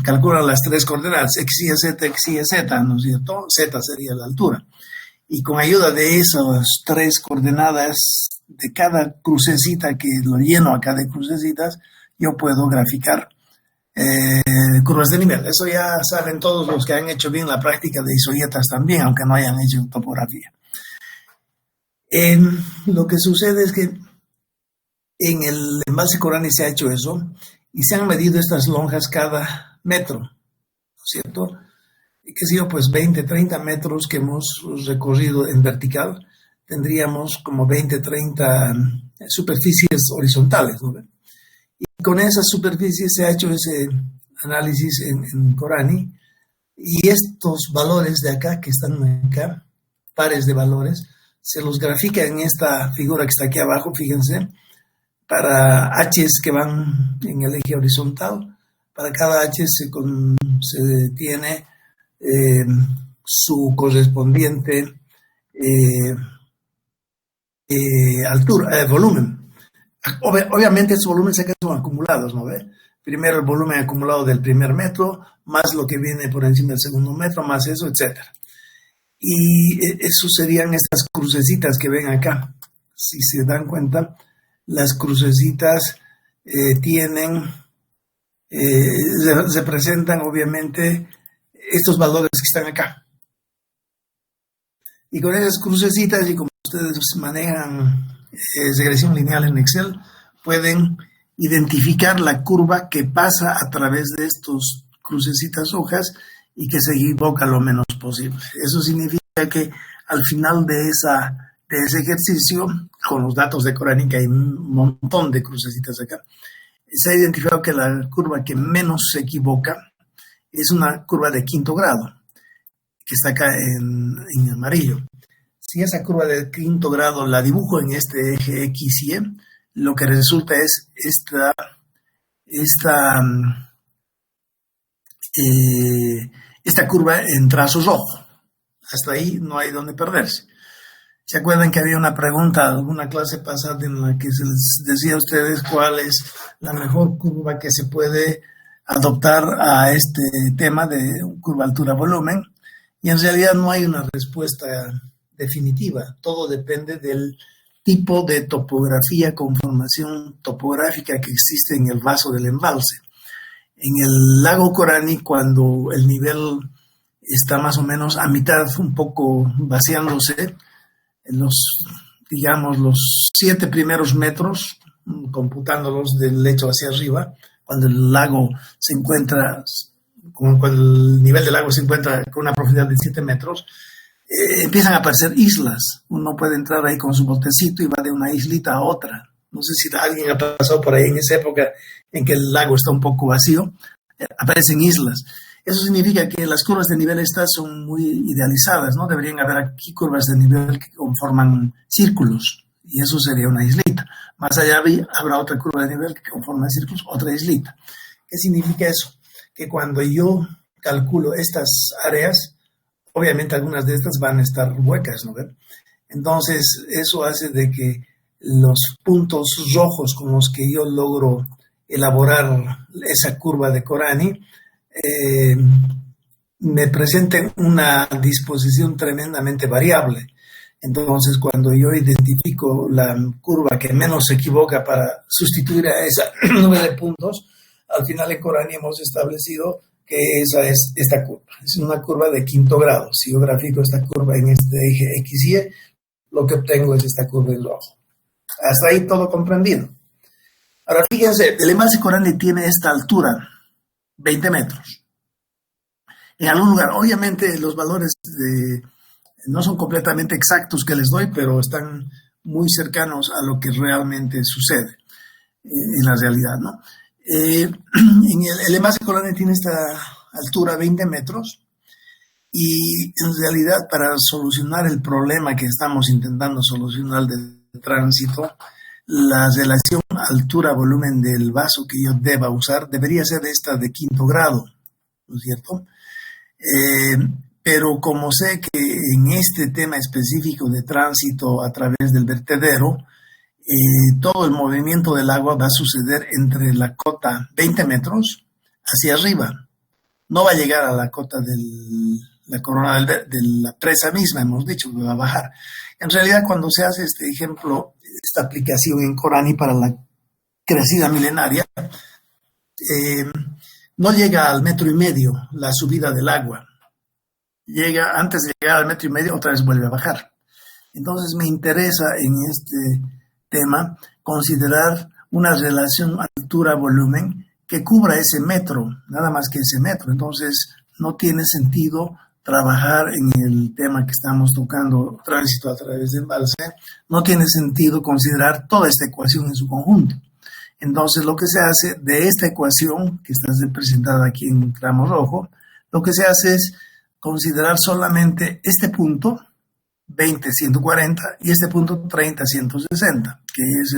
calculan las 3 coordenadas, x, y, z, x, y, z, ¿no es cierto? Z sería la altura. Y con ayuda de esas 3 coordenadas de cada crucecita, que lo lleno acá de crucecitas, yo puedo graficar curvas de nivel. Eso ya saben todos los que han hecho bien la práctica de isoietas también, aunque no hayan hecho topografía. Lo que sucede es que en el embalse Corani se ha hecho eso y se han medido estas lonjas cada metro, ¿no es cierto? Y qué sé yo, pues 20, 30 metros que hemos recorrido en vertical, tendríamos como 20, 30 superficies horizontales, ¿no? Y con esas superficies se ha hecho ese análisis en Corani, y estos valores de acá, que están acá, pares de valores, se los grafica en esta figura que está aquí abajo, fíjense, para H's que van en el eje horizontal. Para cada H se tiene su correspondiente altura, volumen. Obviamente estos volúmenes acá son acumulados, ¿no ve? Primero el volumen acumulado del primer metro, más lo que viene por encima del segundo metro, más eso, etc. Y eso serían estas crucecitas que ven acá. Si se dan cuenta, las crucecitas representan obviamente estos valores que están acá. Y con esas crucecitas, y como ustedes manejan regresión lineal en Excel, pueden identificar la curva que pasa a través de estos crucecitas rojas y que se equivoca lo menos posible. Eso significa que al final de ese ejercicio, con los datos de Corani, que hay un montón de crucecitas acá, se ha identificado que la curva que menos se equivoca es una curva de 5º grado, que está acá en amarillo. Si esa curva de 5º grado la dibujo en este eje X y Y, lo que resulta es esta curva en trazo rojo. Hasta ahí no hay donde perderse. ¿Se acuerdan que había una pregunta, alguna clase pasada, en la que se les decía a ustedes cuál es la mejor curva que se puede adoptar a este tema de curva altura-volumen? Y en realidad no hay una respuesta definitiva. Todo depende del tipo de topografía, conformación topográfica que existe en el vaso del embalse. En el lago Corani, cuando el nivel está más o menos a mitad, un poco vaciándose, los 7 primeros metros, computándolos del lecho hacia arriba, cuando el lago se encuentra, cuando el nivel del lago se encuentra con una profundidad de 7 metros, empiezan a aparecer islas. Uno puede entrar ahí con su botecito y va de una islita a otra. No sé si alguien ha pasado por ahí en esa época en que el lago está un poco vacío, aparecen islas. Eso significa que las curvas de nivel estas son muy idealizadas, ¿no? Deberían haber aquí curvas de nivel que conforman círculos, y eso sería una islita. Más allá habrá otra curva de nivel que conforma círculos, otra islita. ¿Qué significa eso? Que cuando yo calculo estas áreas, obviamente algunas de estas van a estar huecas, ¿no? Entonces, eso hace de que los puntos rojos con los que yo logro elaborar esa curva de Corani me presenten una disposición tremendamente variable. Entonces, cuando yo identifico la curva que menos se equivoca para sustituir a esa nube de puntos, al final en Corani hemos establecido que esa es esta curva. Es una curva de quinto grado. Si yo grafico esta curva en este eje XY, lo que obtengo es esta curva en rojo. Hasta ahí todo comprendido. Ahora fíjense, el envase Corani tiene esta altura, 20 metros. En algún lugar, obviamente los valores no son completamente exactos que les doy, pero están muy cercanos a lo que realmente sucede en la realidad, ¿no? El envase Corani tiene esta altura 20 metros y en realidad para solucionar el problema que estamos intentando solucionar del tránsito, la relación altura-volumen del vaso que yo deba usar debería ser esta de quinto grado, ¿no es cierto? Pero como sé que en este tema específico de tránsito a través del vertedero, todo el movimiento del agua va a suceder entre la cota 20 metros hacia arriba. No va a llegar a la cota de la corona de la presa misma, hemos dicho que va a bajar. En realidad, cuando se hace este ejemplo, esta aplicación en Corani para la crecida milenaria, no llega al 1,5 metros la subida del agua. Antes de llegar al 1,5 metros, otra vez vuelve a bajar. Entonces me interesa en este tema considerar una relación altura-volumen que cubra ese metro, nada más que ese metro. Entonces no tiene sentido trabajar en el tema que estamos tocando, tránsito a través del embalse, no tiene sentido considerar toda esta ecuación en su conjunto. Entonces lo que se hace de esta ecuación, que está representada aquí en tramo rojo, lo que se hace es considerar solamente este punto 20, 140 y este punto 30, 160, que es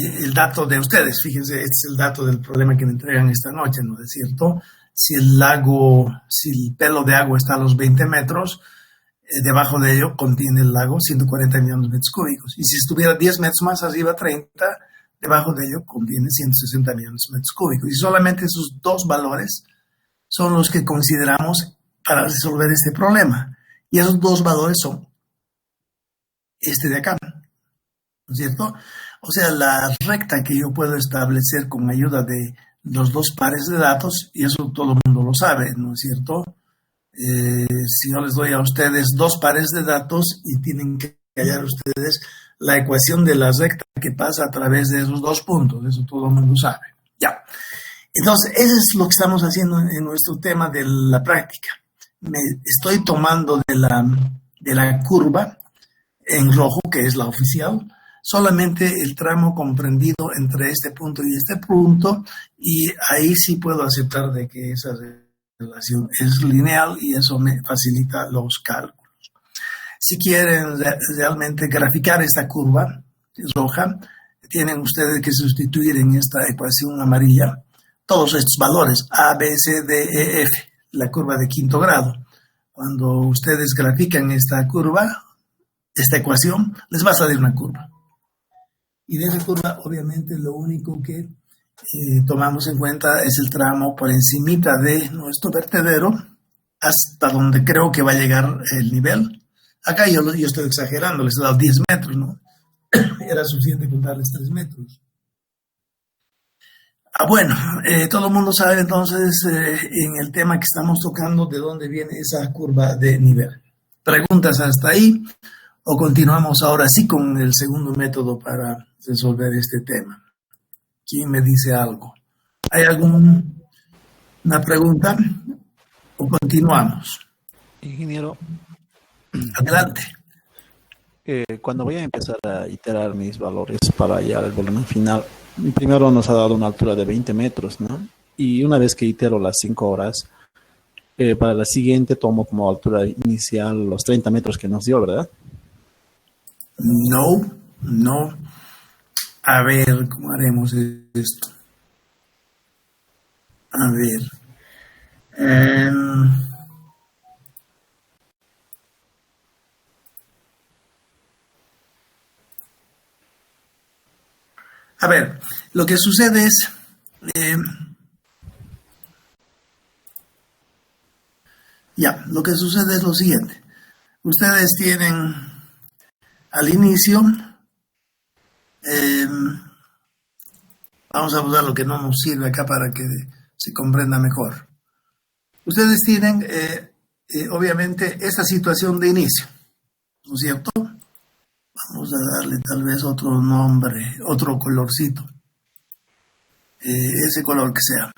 el dato de ustedes. Fíjense, este es el dato del problema que me entregan esta noche, ¿no es cierto? Si el pelo de agua está a los 20 metros, debajo de ello contiene el lago 140 millones de metros cúbicos. Y si estuviera 10 metros más arriba, 30, debajo de ello contiene 160 millones de metros cúbicos. Y solamente esos dos valores son los que consideramos para resolver este problema. Y esos dos valores son este de acá, ¿no es cierto? O sea, la recta que yo puedo establecer con ayuda de los dos pares de datos, y eso todo el mundo lo sabe, ¿no es cierto? Si yo les doy a ustedes dos pares de datos y tienen que hallar ustedes la ecuación de la recta que pasa a través de esos dos puntos, eso todo el mundo sabe. Ya. Entonces, eso es lo que estamos haciendo en nuestro tema de la práctica. Me estoy tomando de la curva en rojo, que es la oficial, solamente el tramo comprendido entre este punto y este punto, y ahí sí puedo aceptar de que esa relación es lineal y eso me facilita los cálculos. Si quieren realmente graficar esta curva roja, tienen ustedes que sustituir en esta ecuación amarilla todos estos valores, A, B, C, D, E, F, la curva de quinto grado. Cuando ustedes grafican esta curva, esta ecuación, les va a salir una curva. Y de esa curva, obviamente, lo único que tomamos en cuenta es el tramo por encimita de nuestro vertedero hasta donde creo que va a llegar el nivel. Acá yo estoy exagerando, les he dado 10 metros, ¿no? Era suficiente contarles 3 metros. Bueno, todo el mundo sabe entonces en el tema que estamos tocando de dónde viene esa curva de nivel. ¿Preguntas hasta ahí? ¿O continuamos ahora sí con el segundo método para resolver este tema? ¿Quién me dice algo? ¿Hay alguna pregunta? ¿O continuamos? Ingeniero, Adelante. cuando voy a empezar a iterar mis valores para hallar el volumen final, primero nos ha dado una altura de 20 metros, ¿no? Y una vez que itero las 5 horas, Para la siguiente tomo como altura inicial los 30 metros que nos dio, ¿verdad? No. A ver, ¿cómo haremos esto? A ver. A ver, lo que sucede es, lo que sucede es lo siguiente. Ustedes tienen al inicio, vamos a usar lo que no nos sirve acá para que se comprenda mejor. Ustedes tienen, obviamente, esta situación de inicio, ¿no es cierto? Vamos a darle tal vez otro nombre, otro colorcito. Ese color que sea.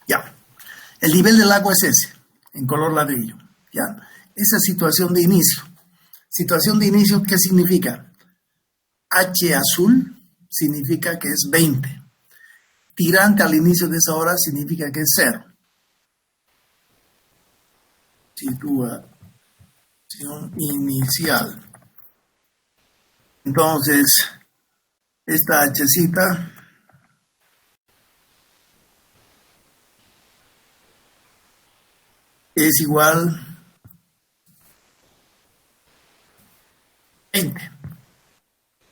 Ya. El nivel del agua es ese, en color ladrillo. Ya. Esa situación de inicio. Situación de inicio, ¿qué significa? H azul significa que es 20. Tirante al inicio de esa hora significa que es 0. Situación inicial. Entonces, esta Hcita es igual a 20.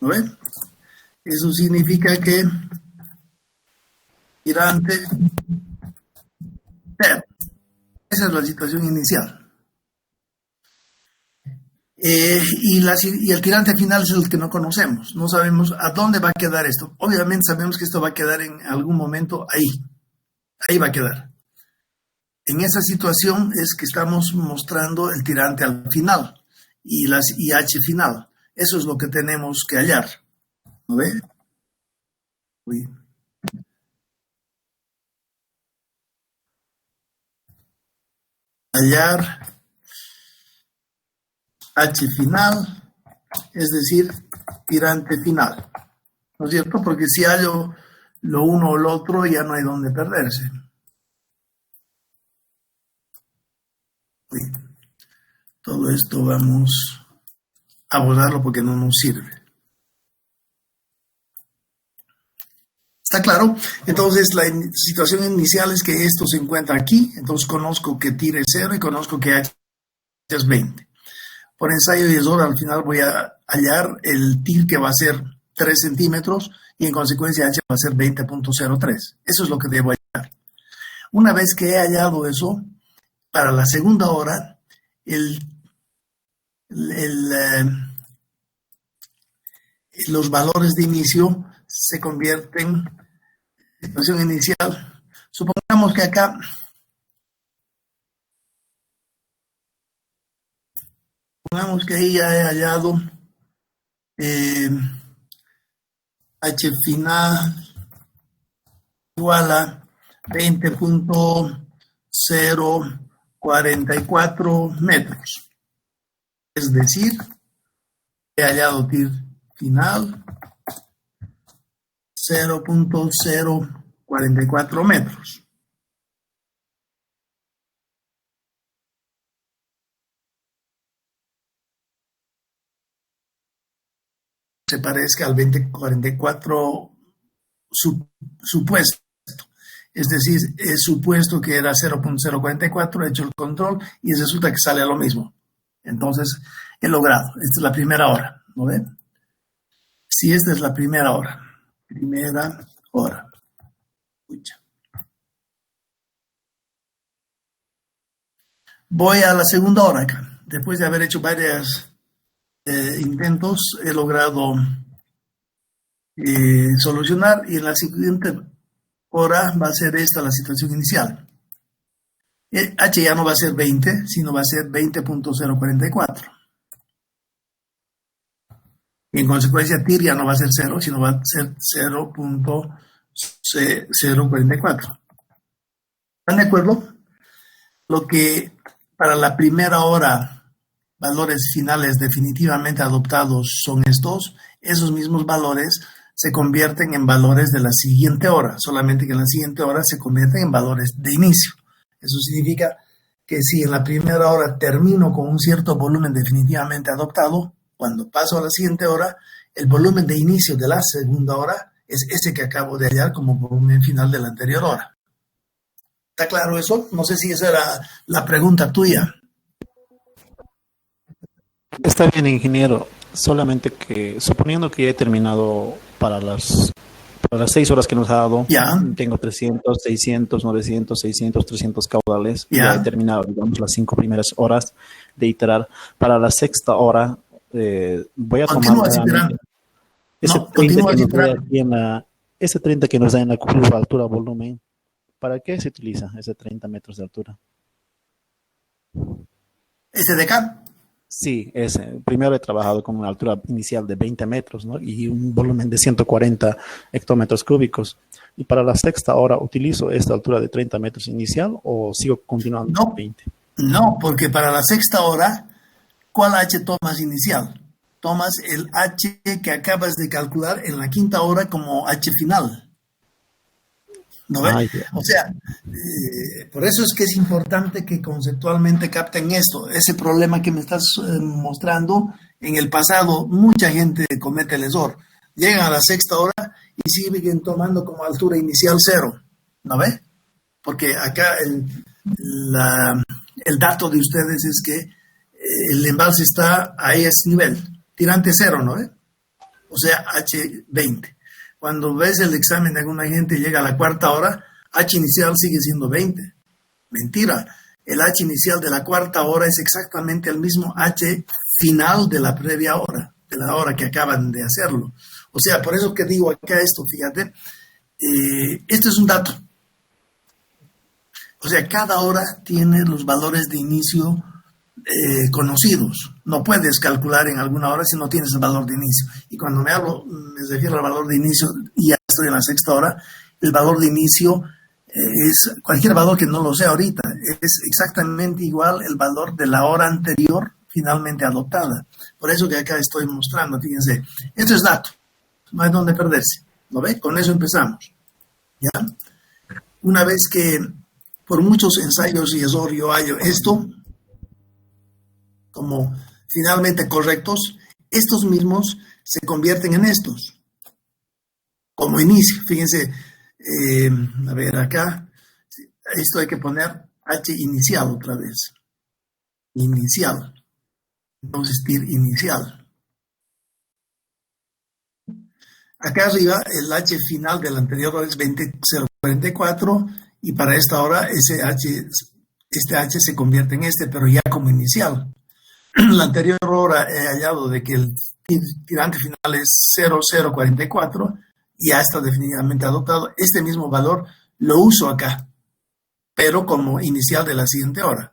¿No ven? Eso significa que tirante 0. Esa es la situación inicial. Y el tirante final es el que no conocemos. No sabemos a dónde va a quedar esto. Obviamente sabemos que esto va a quedar en algún momento ahí. Ahí va a quedar. En esa situación es que estamos mostrando el tirante al final y H final. Eso es lo que tenemos que hallar. ¿No ve? Uy. Hallar H final, es decir, tirante final. ¿No es cierto? Porque si hallo lo uno o lo otro, ya no hay dónde perderse. Uy. Todo esto vamos a borrarlo porque no nos sirve. ¿Está claro? Entonces, la situación inicial es que esto se encuentra aquí. Entonces, conozco que tire es 0 y conozco que H es 20. Por ensayo y error, al final voy a hallar el TIR que va a ser 3 centímetros y en consecuencia H va a ser 20.03. Eso es lo que debo hallar. Una vez que he hallado eso, para la segunda hora, los valores de inicio se convierten en situación inicial. Supongamos que acá ahí ya he hallado H final igual a 20.044 metros. Es decir, he hallado TIR final 0.044 metros. Se parezca al 2044 supuesto. Es decir, es supuesto que era 0.044, he hecho el control y resulta que sale a lo mismo. Entonces, he logrado. Esta es la primera hora, ¿no ven? Sí, esta es la primera hora. Primera hora. Escucha. Voy a la segunda hora acá. Después de haber hecho varios intentos, he logrado solucionar y en la siguiente hora va a ser esta la situación inicial. H ya no va a ser 20, sino va a ser 20.044. Y en consecuencia TIR ya no va a ser 0, sino va a ser 0.044. ¿Están de acuerdo? Lo que para la primera hora, valores finales definitivamente adoptados son estos. Esos mismos valores se convierten en valores de la siguiente hora, solamente que en la siguiente hora se convierten en valores de inicio. Eso significa que si en la primera hora termino con un cierto volumen definitivamente adoptado, cuando paso a la siguiente hora, el volumen de inicio de la segunda hora es ese que acabo de hallar como volumen final de la anterior hora. ¿Está claro eso? No sé si esa era la pregunta tuya. Está bien, ingeniero. Solamente que, suponiendo que ya he terminado para las 6 horas que nos ha dado, Ya, tengo 300, 600, 900, 600, 300 caudales. Ya he ya. terminado, digamos, las 5 primeras horas de iterar. Para la sexta hora, voy a tomar Continúa nuevamente iterando. ese No, 30 continúa que nos da iterando. aquí ese 30 que nos da en la curva altura volumen. ¿Para qué se utiliza ese 30 metros de altura? SDK. Sí, primero he trabajado con una altura inicial de 20 metros, ¿no? Y un volumen de 140 hectómetros cúbicos. Y para la sexta hora, ¿utilizo esta altura de 30 metros inicial o sigo continuando con No, 20? no, porque para la sexta hora, ¿cuál H tomas inicial? Tomas el H que acabas de calcular en la quinta hora como H final. ¿No ve? Ay, O sea, por eso es que es importante que conceptualmente capten esto. Ese problema que me estás mostrando, en el pasado mucha gente comete el error. Llegan a la sexta hora y siguen tomando como altura inicial cero. ¿No ve? Porque acá el dato de ustedes es que el embalse está a ese nivel, tirante cero, ¿no ve? O sea, H20. Cuando ves el examen de alguna gente y llega a la cuarta hora, H inicial sigue siendo 20. Mentira. El H inicial de la cuarta hora es exactamente el mismo H final de la previa hora, de la hora que acaban de hacerlo. O sea, por eso que digo acá esto, fíjate, esto es un dato. O sea, cada hora tiene los valores de inicio conocidos. No puedes calcular en alguna hora si no tienes el valor de inicio. Y cuando me refiero al valor de inicio, y ya estoy en la sexta hora, el valor de inicio es cualquier valor que no lo sé ahorita. Es exactamente igual el valor de la hora anterior finalmente adoptada. Por eso que acá estoy mostrando, fíjense, esto es dato, no hay donde perderse. ¿Lo ve? Con eso empezamos. ¿Ya? Una vez que por muchos ensayos y error yo hallo esto, como finalmente correctos, estos mismos se convierten en estos, como inicio. Fíjense, a ver acá, esto hay que poner H inicial otra vez, inicial, entonces TIR inicial. Acá arriba el H final del anterior hora es 20,044 y para esta hora este H se convierte en este, pero ya como inicial. La anterior hora he hallado de que el tirante final es 0,044 y ya está definitivamente adoptado. Este mismo valor lo uso acá, pero como inicial de la siguiente hora.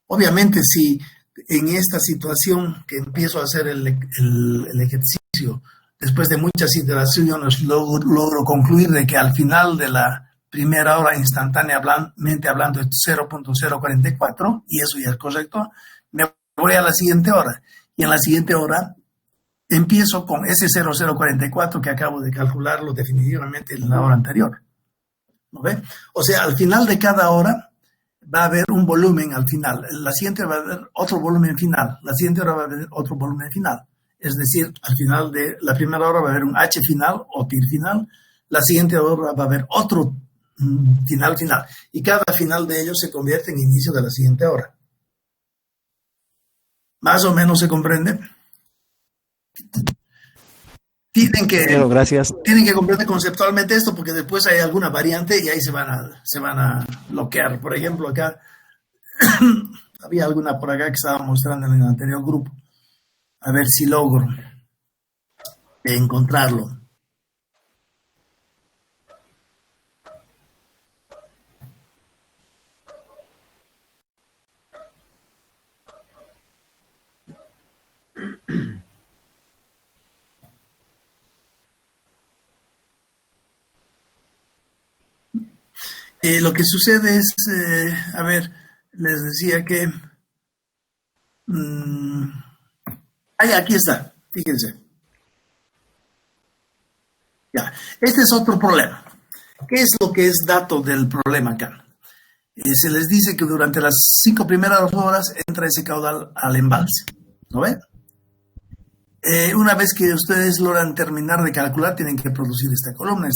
Obviamente, si en esta situación que empiezo a hacer el ejercicio, después de muchas iteraciones, logro concluir de que al final de la primera hora instantáneamente hablando es 0,044 y eso ya es correcto, me voy a la siguiente hora y en la siguiente hora empiezo con ese 0,044 que acabo de calcularlo definitivamente en la hora anterior. ¿No ve? O sea, al final de cada hora va a haber un volumen al final. La siguiente va a haber otro volumen final. La siguiente hora va a haber otro volumen final. Es decir, al final de la primera hora va a haber un H final o TIR final. La siguiente hora va a haber otro final. Y cada final de ellos se convierte en inicio de la siguiente hora. ¿Más o menos se comprende? Gracias. Tienen que comprender conceptualmente esto porque después hay alguna variante y ahí se van a bloquear. Por ejemplo, acá había alguna por acá que estaba mostrando en el anterior grupo. A ver si logro encontrarlo. Lo que sucede es, a ver, les decía que... aquí está, fíjense. Ya, este es otro problema. ¿Qué es lo que es dato del problema acá? Se les dice que durante las 5 primeras horas entra ese caudal al embalse, ¿no ven? Una vez que ustedes logran terminar de calcular, tienen que producir esta columna,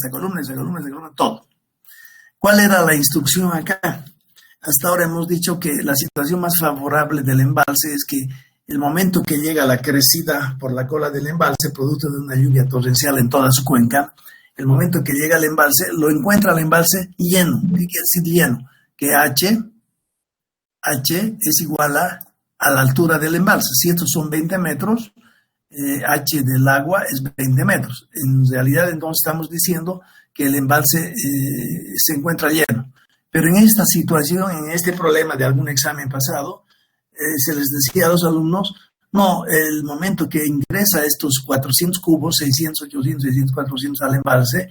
todo. ¿Cuál era la instrucción acá? Hasta ahora hemos dicho que la situación más favorable del embalse es que el momento que llega la crecida por la cola del embalse, producto de una lluvia torrencial en toda su cuenca, el momento que llega al embalse, lo encuentra el embalse lleno. ¿Qué quiere decir lleno? Que H es igual a la altura del embalse. Si estos son 20 metros, H del agua es 20 metros. En realidad, entonces, estamos diciendo que el embalse se encuentra lleno. Pero en esta situación, en este problema de algún examen pasado, se les decía a los alumnos, no, el momento que ingresa estos 400 cubos, 600, 800, 600, 400 al embalse,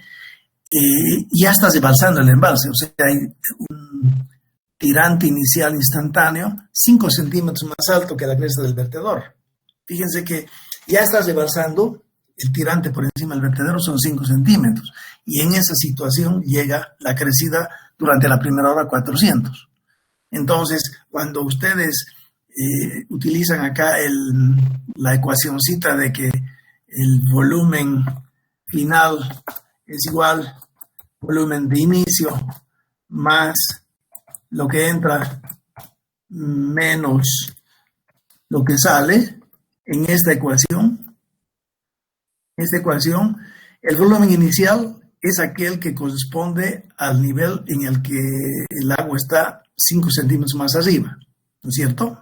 ya está debalsando el embalse. O sea, hay un tirante inicial instantáneo 5 centímetros más alto que la cresta del vertedor. Fíjense que ya está rebalsando, el tirante por encima del vertedero son 5 centímetros. Y en esa situación llega la crecida durante la primera hora 400. Entonces, cuando ustedes utilizan acá la ecuacioncita de que el volumen final es igual al volumen de inicio más lo que entra menos lo que sale en esta ecuación, el volumen inicial es aquel que corresponde al nivel en el que el agua está 5 centímetros más arriba, ¿no es cierto?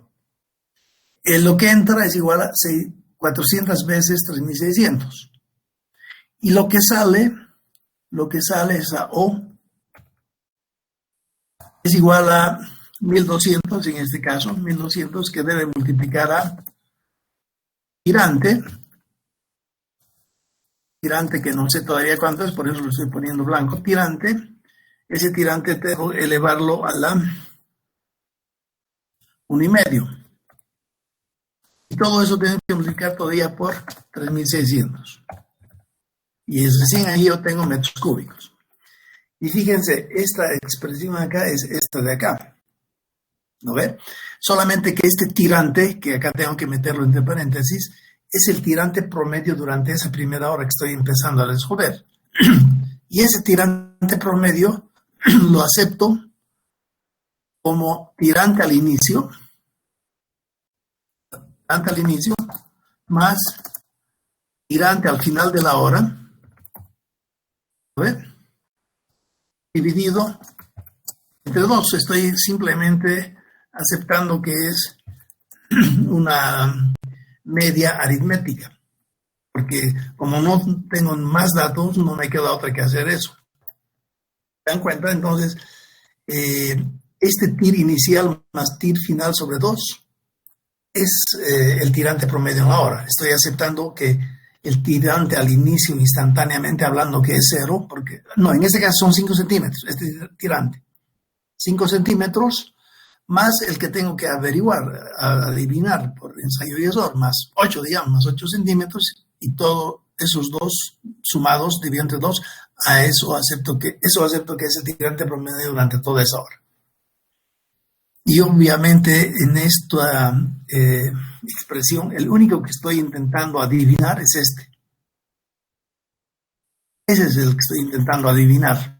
Lo que entra es igual a 400 veces 3.600. Y lo que sale es a O, es igual a 1.200, en este caso, 1.200 que debe multiplicar a tirante que no sé todavía cuánto es, por eso lo estoy poniendo blanco, tirante, ese tirante tengo que elevarlo a la 1,5. Y todo eso tengo que multiplicar todavía por 3.600. Y recién ahí yo tengo metros cúbicos. Y fíjense, esta expresión acá es esta de acá. ¿No ve? Solamente que este tirante, que acá tengo que meterlo entre paréntesis, es el tirante promedio durante esa primera hora que estoy empezando a resolver. Y ese tirante promedio lo acepto como tirante al inicio, más tirante al final de la hora, ¿no ve? Dividido entre 2. Estoy simplemente aceptando que es una media aritmética, porque como no tengo más datos, no me queda otra que hacer eso. ¿Se dan cuenta? Entonces, este TIR inicial más TIR final sobre 2 es el tirante promedio en la hora. Estoy aceptando que el tirante al inicio instantáneamente hablando que es 0, porque no, en este caso son 5 centímetros, este tirante. 5 centímetros más el que tengo que averiguar, adivinar por ensayo y error, más 8, digamos, más 8 centímetros, y todos esos dos sumados dividido entre 2, a eso acepto que es el tirante promedio durante toda esa hora. Y obviamente en esta expresión, el único que estoy intentando adivinar es este. Ese es el que estoy intentando adivinar,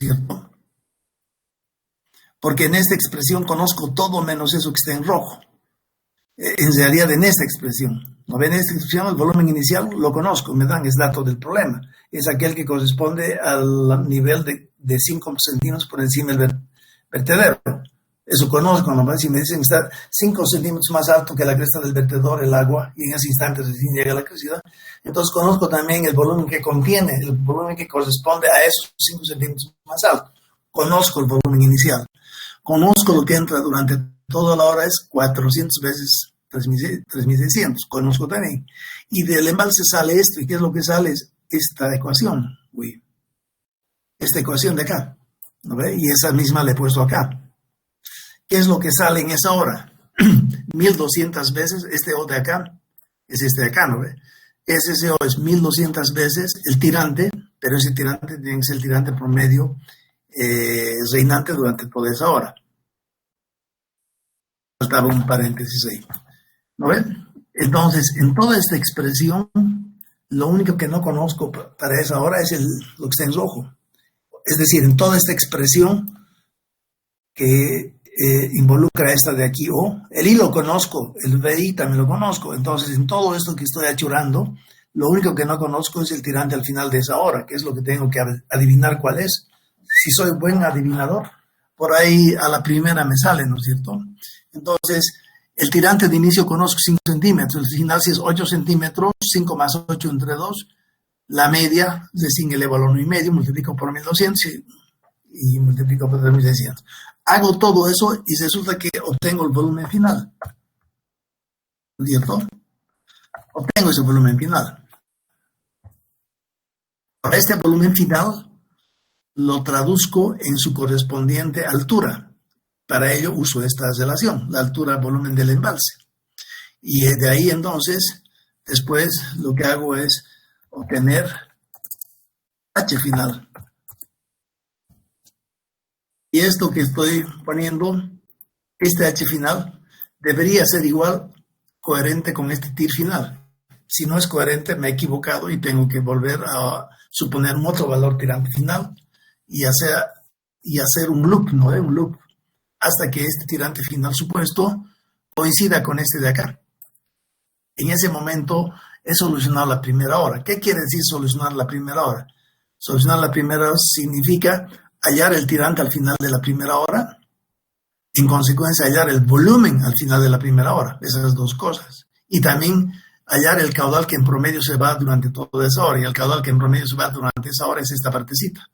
¿cierto? Porque en esta expresión conozco todo menos eso que está en rojo. En realidad, en esta expresión. ¿No ven? En esta expresión el volumen inicial lo conozco, me dan, es dato del problema. Es aquel que corresponde al nivel de 5 centímetros por encima del vertedero. Eso conozco, ¿no? Si me dicen que está 5 centímetros más alto que la cresta del vertedor, el agua, y en ese instante recién llega la crecida, entonces conozco también el volumen que contiene, el volumen que corresponde a esos 5 centímetros más alto. Conozco el volumen inicial. Conozco lo que entra durante toda la hora, es 400 veces 3.600. Conozco también. Y del embalse sale esto. ¿Y qué es lo que sale? Es esta ecuación. Esta ecuación de acá. ¿No ve? Y esa misma le he puesto acá. ¿Qué es lo que sale en esa hora? 1.200 veces. Este O de acá es este de acá, ¿no ve? SSO es 1200 veces el tirante, pero ese tirante tiene que ser el tirante promedio reinante durante toda esa hora. Faltaba un paréntesis ahí. ¿No ven? Entonces, en toda esta expresión, lo único que no conozco para esa hora es lo que está en rojo. Es decir, en toda esta expresión que involucra esta de aquí, O, el I lo conozco, el VI también lo conozco. Entonces, en todo esto que estoy achurando, lo único que no conozco es el tirante al final de esa hora, que es lo que tengo que adivinar cuál es. Si soy buen adivinador, por ahí a la primera me sale, ¿no es cierto? Entonces, el tirante de inicio conozco 5 centímetros, el final si es 8 centímetros, 5 más 8 entre 2, la media de 100 elevado al 1,5, multiplico por 1200 y multiplico por 3600. Hago todo eso y resulta que obtengo el volumen final, ¿no es cierto? Obtengo ese volumen final. Ahora, este volumen final lo traduzco en su correspondiente altura. Para ello uso esta relación, la altura-volumen del embalse. Y de ahí entonces, después lo que hago es obtener H final. Y esto que estoy poniendo, este H final, debería ser igual, coherente con este TIR final. Si no es coherente, me he equivocado y tengo que volver a suponer un otro valor tirante final y hacer un loop, ¿no? Un loop, hasta que este tirante final supuesto coincida con este de acá. En ese momento he solucionado la primera hora. ¿Qué quiere decir solucionar la primera hora? Solucionar la primera hora significa hallar el tirante al final de la primera hora, en consecuencia hallar el volumen al final de la primera hora, esas dos cosas. Y también hallar el caudal que en promedio se va durante toda esa hora, y el caudal que en promedio se va durante esa hora es esta partecita,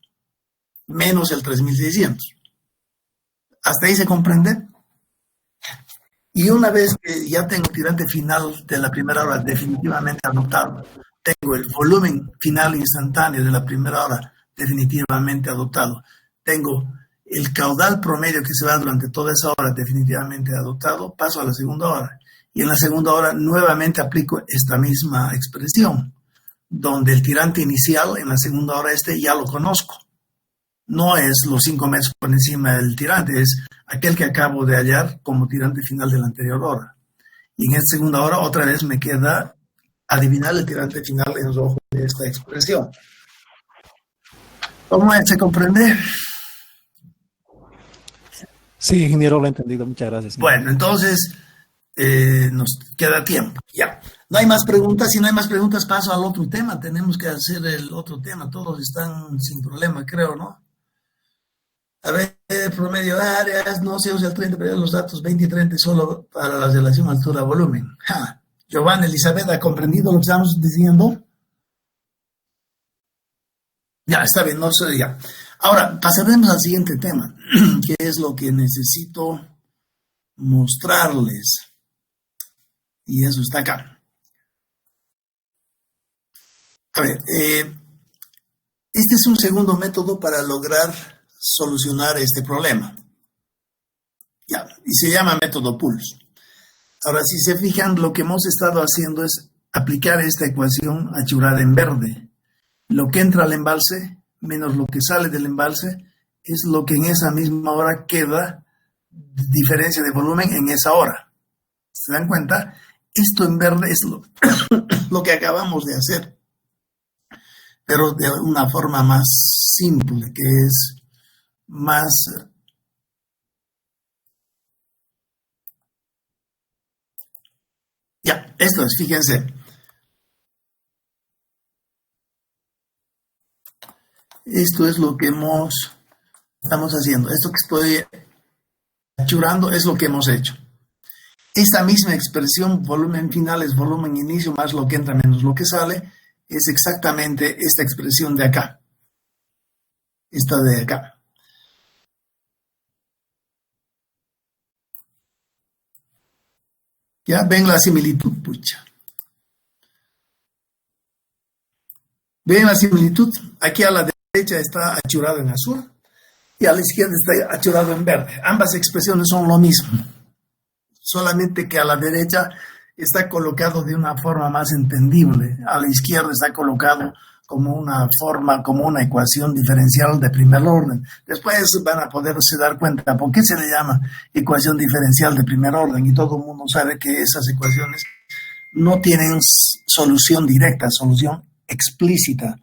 menos el 3600. ¿Hasta ahí se comprende? Y una vez que ya tengo el tirante final de la primera hora definitivamente adoptado, tengo el volumen final instantáneo de la primera hora definitivamente adoptado, tengo el caudal promedio que se va durante toda esa hora definitivamente adoptado, paso a la segunda hora. Y en la segunda hora nuevamente aplico esta misma expresión, donde el tirante inicial en la segunda hora ya lo conozco. No es los 5 metros por encima del tirante, es aquel que acabo de hallar como tirante final de la anterior hora. Y en esta segunda hora otra vez me queda adivinar el tirante final en rojo de esta expresión. ¿Cómo se comprende? Sí, ingeniero, lo he entendido. Muchas gracias. Bueno, entonces nos queda tiempo. Ya. No hay más preguntas. Si no hay más preguntas, paso al otro tema. Tenemos que hacer el otro tema. Todos están sin problema, creo, ¿no? A ver, promedio de áreas, no se usa el 30, pero los datos 20 y 30 solo para la relación altura-volumen. Giovanni, Elizabeth, ¿ha comprendido lo que estamos diciendo? Ya, está bien, no sé, ya. Ahora, pasaremos al siguiente tema, que es lo que necesito mostrarles. Y eso está acá. A ver, este es un segundo método para lograr solucionar este problema. Ya, y se llama método Pulse. Ahora, si se fijan, lo que hemos estado haciendo es aplicar esta ecuación achurada en verde. Lo que entra al embalse menos lo que sale del embalse es lo que en esa misma hora queda de diferencia de volumen en esa hora. ¿Se dan cuenta? Esto en verde es lo que acabamos de hacer, pero de una forma más simple, que es más... Ya, esto es, fíjense. Esto es lo que estamos haciendo. Esto que estoy achurando es lo que hemos hecho. Esta misma expresión, volumen final es volumen inicio más lo que entra menos lo que sale, es exactamente esta expresión de acá. Esta de acá. ¿Ya? ¿Ven la similitud? Pucha. ¿Ven la similitud? Aquí a la derecha está achurado en azul y a la izquierda está achurado en verde. Ambas expresiones son lo mismo, solamente que a la derecha está colocado de una forma más entendible. A la izquierda está colocado como una forma, como una ecuación diferencial de primer orden. Después van a poderse dar cuenta por qué se le llama ecuación diferencial de primer orden, y todo el mundo sabe que esas ecuaciones no tienen solución directa, solución explícita.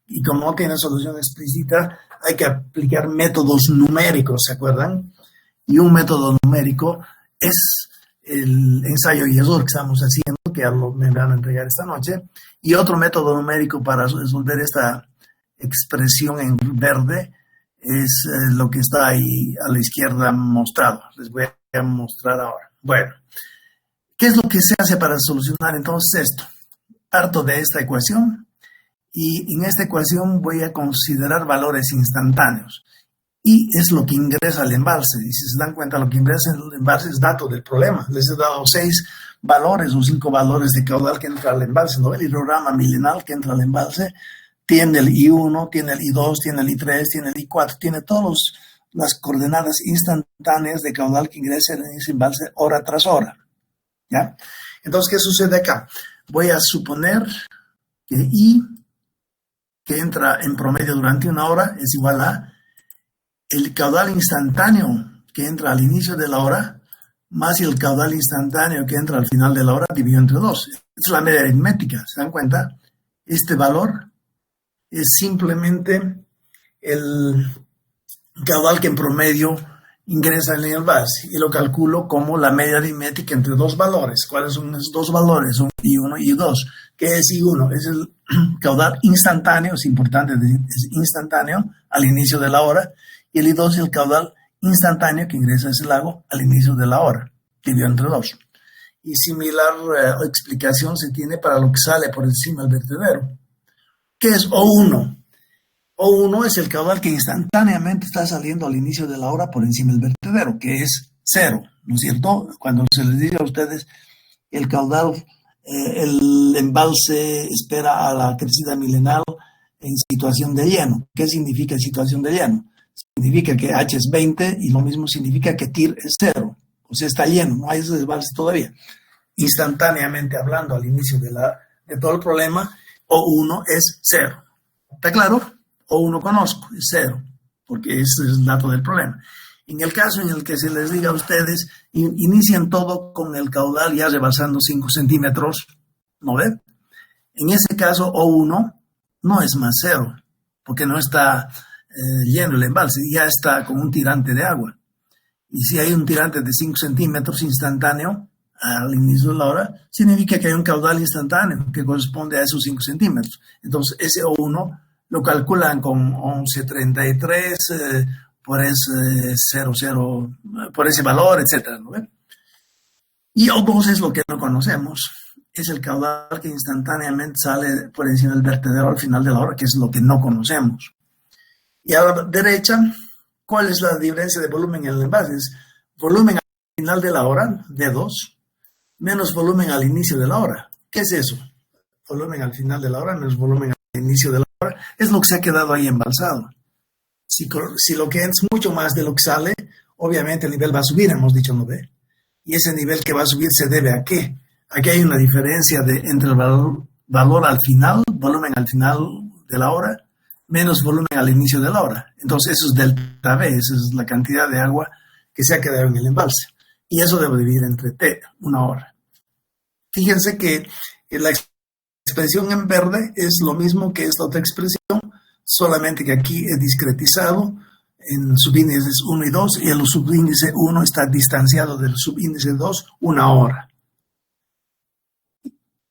Y como no tienen solución explícita, hay que aplicar métodos numéricos, ¿se acuerdan? Y un método numérico es el ensayo y error que estamos haciendo, que me van a entregar esta noche, y otro método numérico para resolver esta expresión en verde es lo que está ahí a la izquierda mostrado. Les voy a mostrar ahora. Bueno, ¿qué es lo que se hace para solucionar entonces esto? Parto de esta ecuación y en esta ecuación voy a considerar valores instantáneos. Y es lo que ingresa al embalse. Y si se dan cuenta, lo que ingresa en el embalse es dato del problema. Les he dado 6 valores o 5 valores de caudal que entra al embalse, ¿no? El hidrograma milenal que entra al embalse tiene el I1, tiene el I2, tiene el I3, tiene el I4, tiene todas las coordenadas instantáneas de caudal que ingresan en ese embalse hora tras hora. ¿Ya? Entonces, ¿qué sucede acá? Voy a suponer que I, que entra en promedio durante una hora, es igual a el caudal instantáneo que entra al inicio de la hora más el caudal instantáneo que entra al final de la hora dividido entre 2. Es la media aritmética, ¿se dan cuenta? Este valor es simplemente el caudal que en promedio ingresa en el embalse y lo calculo como la media aritmética entre 2 valores. ¿Cuáles son esos 2 valores? Son I1 y I2. ¿Qué es I1? Es el caudal instantáneo, es importante decir, es instantáneo al inicio de la hora. Y el I2 es el caudal instantáneo que ingresa a ese lago al inicio de la hora, dividido entre 2. Y similar explicación se tiene para lo que sale por encima del vertedero. ¿Qué es O1? O1 es el caudal que instantáneamente está saliendo al inicio de la hora por encima del vertedero, que es 0, ¿no es cierto? Cuando se les dice a ustedes el caudal, el embalse espera a la crecida milenal en situación de lleno. ¿Qué significa situación de lleno? Significa que H es 20 y lo mismo significa que TIR es 0. O sea, está lleno, no hay ese desbalse todavía. Instantáneamente hablando al inicio de todo el problema, O1 es 0. ¿Está claro? O1 conozco, es 0, porque ese es el dato del problema. En el caso en el que se les diga a ustedes, inician todo con el caudal ya rebasando 5 centímetros, ¿no ven? En ese caso, O1 no es más 0, porque no está lleno el embalse, ya está con un tirante de agua. Y si hay un tirante de 5 centímetros instantáneo al inicio de la hora, significa que hay un caudal instantáneo que corresponde a esos 5 centímetros. Entonces, ese O1 lo calculan con 1133 por ese 00, por ese valor, etcétera, ¿no ven? Y O2 es lo que no conocemos. Es el caudal que instantáneamente sale por encima del vertedero al final de la hora, que es lo que no conocemos. Y a la derecha, ¿cuál es la diferencia de volumen en el embalse? Es volumen al final de la hora, D2, menos volumen al inicio de la hora. ¿Qué es eso? Volumen al final de la hora menos volumen al inicio de la hora. Es lo que se ha quedado ahí embalsado. Si lo que es mucho más de lo que sale, obviamente el nivel va a subir, hemos dicho, ¿no ve? Y ese nivel que va a subir se debe a ¿qué? Aquí hay una diferencia entre el valor al final, volumen al final de la hora, menos volumen al inicio de la hora. Entonces eso es delta V, esa es la cantidad de agua que se ha quedado en el embalse. Y eso debe dividir entre T, una hora. Fíjense que la expresión en verde es lo mismo que esta otra expresión, solamente que aquí es discretizado en subíndices 1 y 2, y el subíndice 1 está distanciado del subíndice 2 una hora.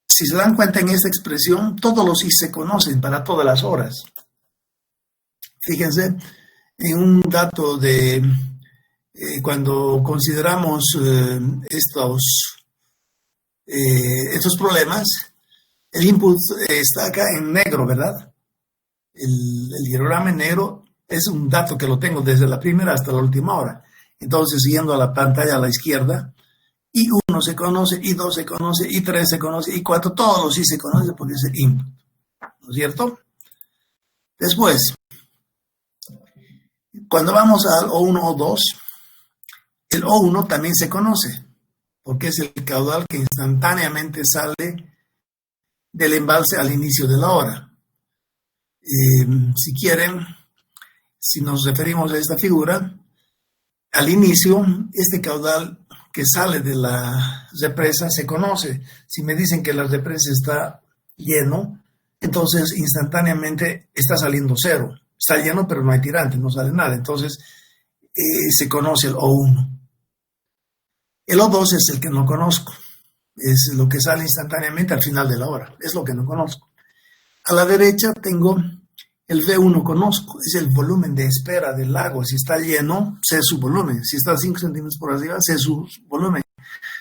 Si se dan cuenta en esta expresión, todos los I se conocen para todas las horas. Fíjense, en un dato de cuando consideramos estos problemas, el input está acá en negro, ¿verdad? El hidrograma en negro es un dato que lo tengo desde la primera hasta la última hora. Entonces, siguiendo a la pantalla a la izquierda, I1 se conoce, I2 se conoce, I3 se conoce, I4, todos los I se conocen porque es el input, ¿no es cierto? Después, cuando vamos al O1, O2, el O1 también se conoce, porque es el caudal que instantáneamente sale del embalse al inicio de la hora. Si quieren, si nos referimos a esta figura, al inicio, este caudal que sale de la represa se conoce. Si me dicen que la represa está lleno, entonces instantáneamente está saliendo cero. Está lleno, pero no hay tirante, no sale nada. Entonces se conoce el O1. El O2 es el que no conozco. Es lo que sale instantáneamente al final de la hora. Es lo que no conozco. A la derecha tengo el V1 conozco. Es el volumen de espera del lago. Si está lleno, sé su volumen. Si está 5 centímetros por arriba, sé su volumen.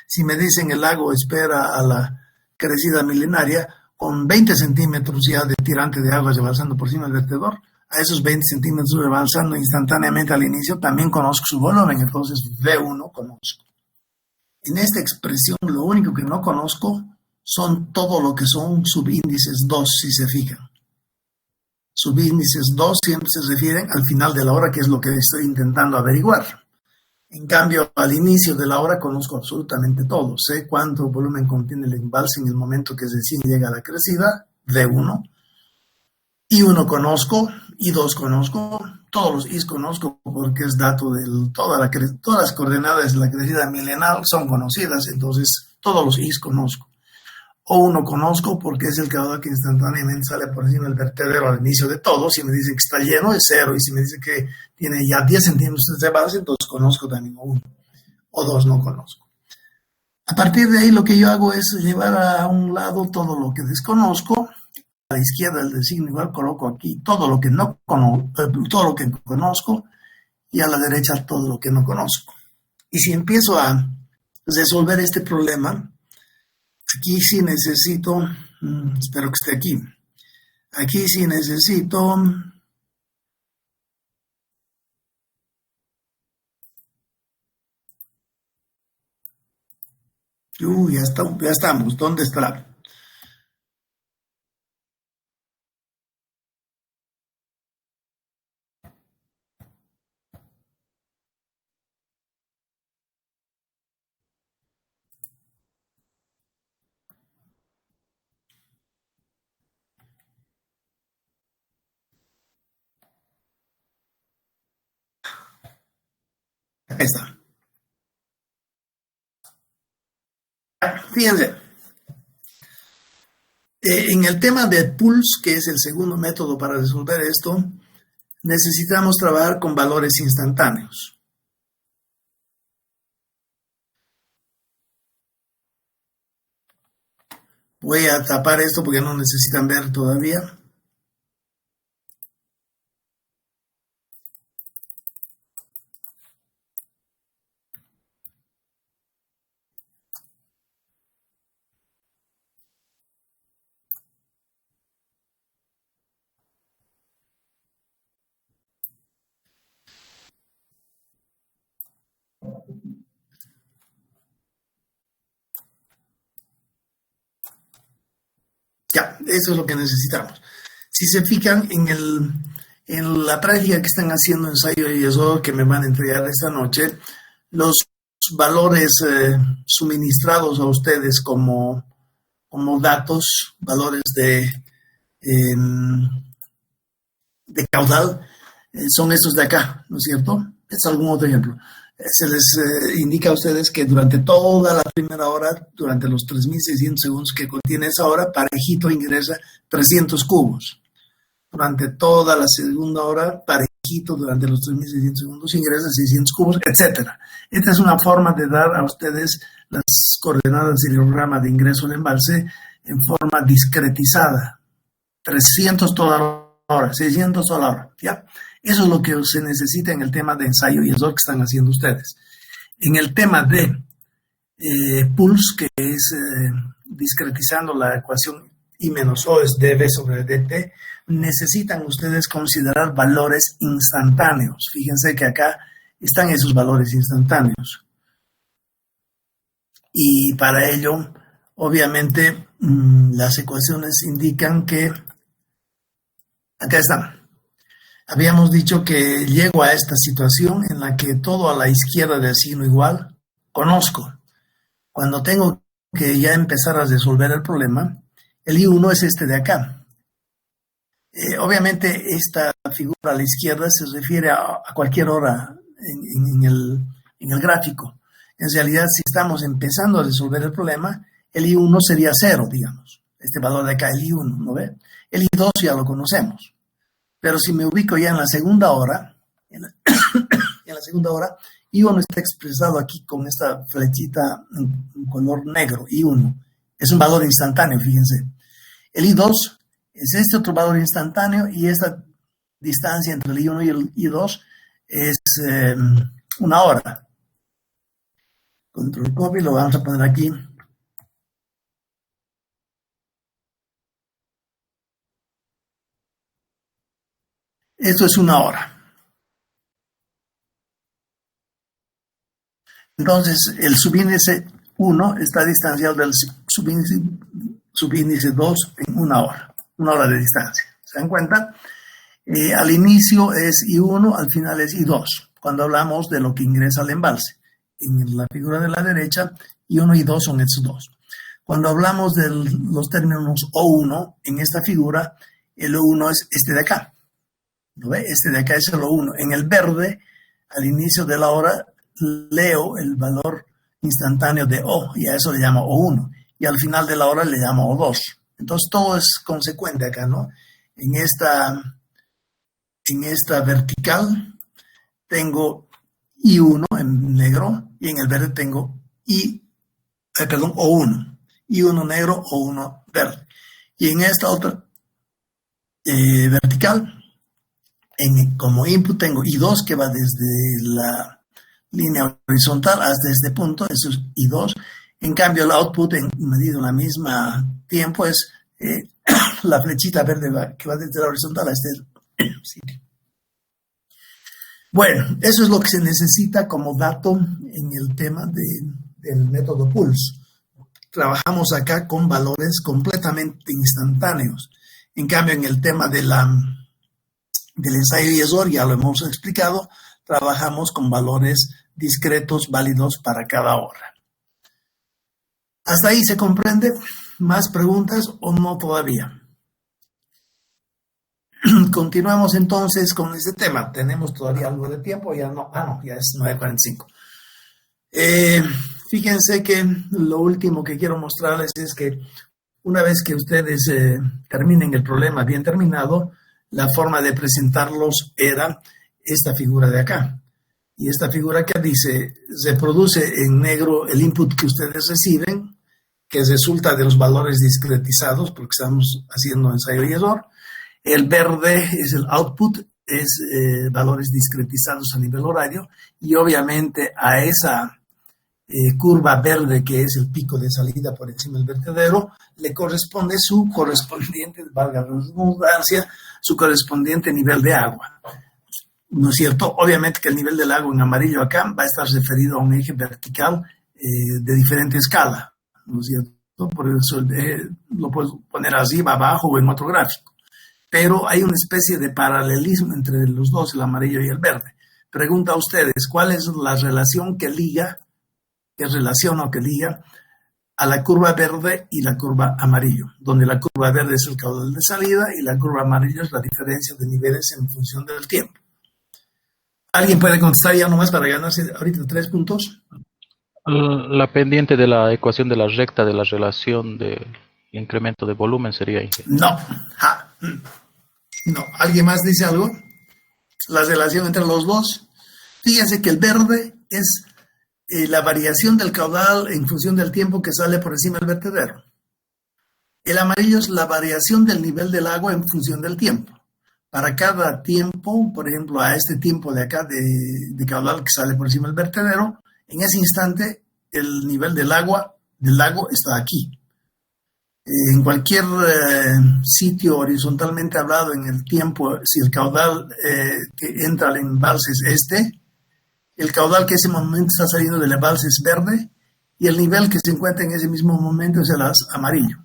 Si me dicen el lago espera a la crecida milenaria, con 20 centímetros ya de tirante de agua rebalsando por encima del vertedor, a esos 20 centímetros rebalsando instantáneamente al inicio, también conozco su volumen. Entonces, V1 conozco. En esta expresión, lo único que no conozco son todo lo que son subíndices 2, si se fijan. Subíndices 2 siempre se refieren al final de la hora, que es lo que estoy intentando averiguar. En cambio, al inicio de la hora conozco absolutamente todo. Sé cuánto volumen contiene el embalse en el momento que recién llega a la crecida, V1. I1 conozco, I2 conozco, todos los I's conozco porque es dato de todas las coordenadas de la crecida milenar son conocidas, entonces todos los I's conozco. O1 conozco porque es el caudal que instantáneamente sale por encima del vertedero al inicio de todo. Si me dice que está lleno es 0, y si me dice que tiene ya 10 centímetros de base, entonces conozco también O1. O2 no conozco. A partir de ahí lo que yo hago es llevar a un lado todo lo que desconozco. A la izquierda del signo igual coloco aquí todo lo que no todo lo que conozco, y a la derecha todo lo que no conozco. Y si empiezo a resolver este problema, aquí sí necesito, espero que esté aquí. Aquí sí necesito ya estamos. ¿Dónde está? Acá está. Fíjense, en el tema de pulse, que es el segundo método para resolver esto, necesitamos trabajar con valores instantáneos. Voy a tapar esto porque no necesitan ver todavía. Ya, eso es lo que necesitamos. Si se fijan en la práctica que están haciendo ensayo y eso que me van a entregar esta noche, los valores suministrados a ustedes como datos, valores de caudal, son estos de acá, ¿no es cierto? Es algún otro ejemplo. Se les indica a ustedes que durante toda la primera hora, durante los 3.600 segundos que contiene esa hora, parejito ingresa 300 cubos. Durante toda la segunda hora, parejito, durante los 3.600 segundos, ingresa 600 cubos, etc. Esta es una forma de dar a ustedes las coordenadas del hilograma de ingreso al embalse en forma discretizada. 300 toda la hora, 600 toda la hora, ¿ya? Eso es lo que se necesita en el tema de ensayo y es lo que están haciendo ustedes. En el tema de pulse, que es discretizando la ecuación I menos O es dV sobre dt, necesitan ustedes considerar valores instantáneos. Fíjense que acá están esos valores instantáneos. Y para ello, obviamente, las ecuaciones indican que acá están. Habíamos dicho que llego a esta situación en la que todo a la izquierda del signo igual conozco. cuando tengo que ya empezar a resolver el problema, el I1 es este de acá. Obviamente esta figura a la izquierda se refiere a cualquier hora en el gráfico. En realidad, si estamos empezando a resolver el problema, el I1 sería 0, digamos. Este valor de acá, el I1, ¿no ve? El I2 ya lo conocemos. Pero si me ubico ya en la segunda hora, en la segunda hora, I1 está expresado aquí con esta flechita en color negro, I1. Es un valor instantáneo, fíjense. El I2 es este otro valor instantáneo y esta distancia entre el I1 y el I2 es una hora. Control copy, lo vamos a poner aquí. Esto es una hora. Entonces, el subíndice 1 está distanciado del subíndice 2 en una hora de distancia. ¿Se dan cuenta? Al inicio es I1, al final es I2, cuando hablamos de lo que ingresa al embalse. En la figura de la derecha, I1 y I2 son estos dos. Cuando hablamos de los términos O1, en esta figura, el O1 es este de acá. ¿No ve? Este de acá es el O1. En el verde, al inicio de la hora, leo el valor instantáneo de O, y a eso le llamo O1. Y al final de la hora le llamo O2. Entonces todo es consecuente acá, ¿no? En esta vertical tengo I1 en negro y en el verde tengo O1. I1 negro, O1 verde. Y en esta otra vertical, como input tengo I2 que va desde la línea horizontal hasta este punto, eso es I2. En cambio, el output medido en la misma tiempo es la flechita verde que va desde la horizontal a este sitio. Bueno, eso es lo que se necesita como dato en el tema del método Pulse. Trabajamos acá con valores completamente instantáneos. En cambio, en el tema del ensayo y error, ya lo hemos explicado, trabajamos con valores discretos válidos para cada hora. ¿Hasta ahí se comprende? ¿Más preguntas o no todavía? Continuamos entonces con este tema. ¿Tenemos todavía algo de tiempo? Ya no. No, ya es 9:45. Fíjense que lo último que quiero mostrarles es que una vez que ustedes terminen el problema bien terminado, la forma de presentarlos era esta figura de acá. Y esta figura que dice, reproduce en negro el input que ustedes reciben, que resulta de los valores discretizados, porque estamos haciendo ensayo y error. El verde es el output, es valores discretizados a nivel horario, y obviamente a esa curva verde, que es el pico de salida por encima del vertedero, le corresponde su correspondiente, valga la redundancia, su correspondiente nivel de agua. ¿No es cierto? Obviamente que el nivel del agua en amarillo acá va a estar referido a un eje vertical de diferente escala, ¿no es cierto? Por eso lo puedo poner arriba, abajo o en otro gráfico. Pero hay una especie de paralelismo entre los dos, el amarillo y el verde. Pregunta a ustedes, ¿cuál es la relación que relaciona o que liga a la curva verde y la curva amarillo? Donde la curva verde es el caudal de salida y la curva amarillo es la diferencia de niveles en función del tiempo. ¿Alguien puede contestar ya nomás para ganarse ahorita 3 puntos? La pendiente de la ecuación de la recta de la relación del incremento de volumen sería ahí. No. No. ¿Alguien más dice algo? La relación entre los dos. Fíjense que el verde es la variación del caudal en función del tiempo que sale por encima del vertedero. El amarillo es la variación del nivel del agua en función del tiempo. Para cada tiempo, por ejemplo, a este tiempo de acá de caudal que sale por encima del vertedero, en ese instante el nivel del lago está aquí. En cualquier sitio horizontalmente hablado en el tiempo, si el caudal que entra al embalse es el caudal que en ese momento está saliendo del embalse es verde y el nivel que se encuentra en ese mismo momento es el amarillo.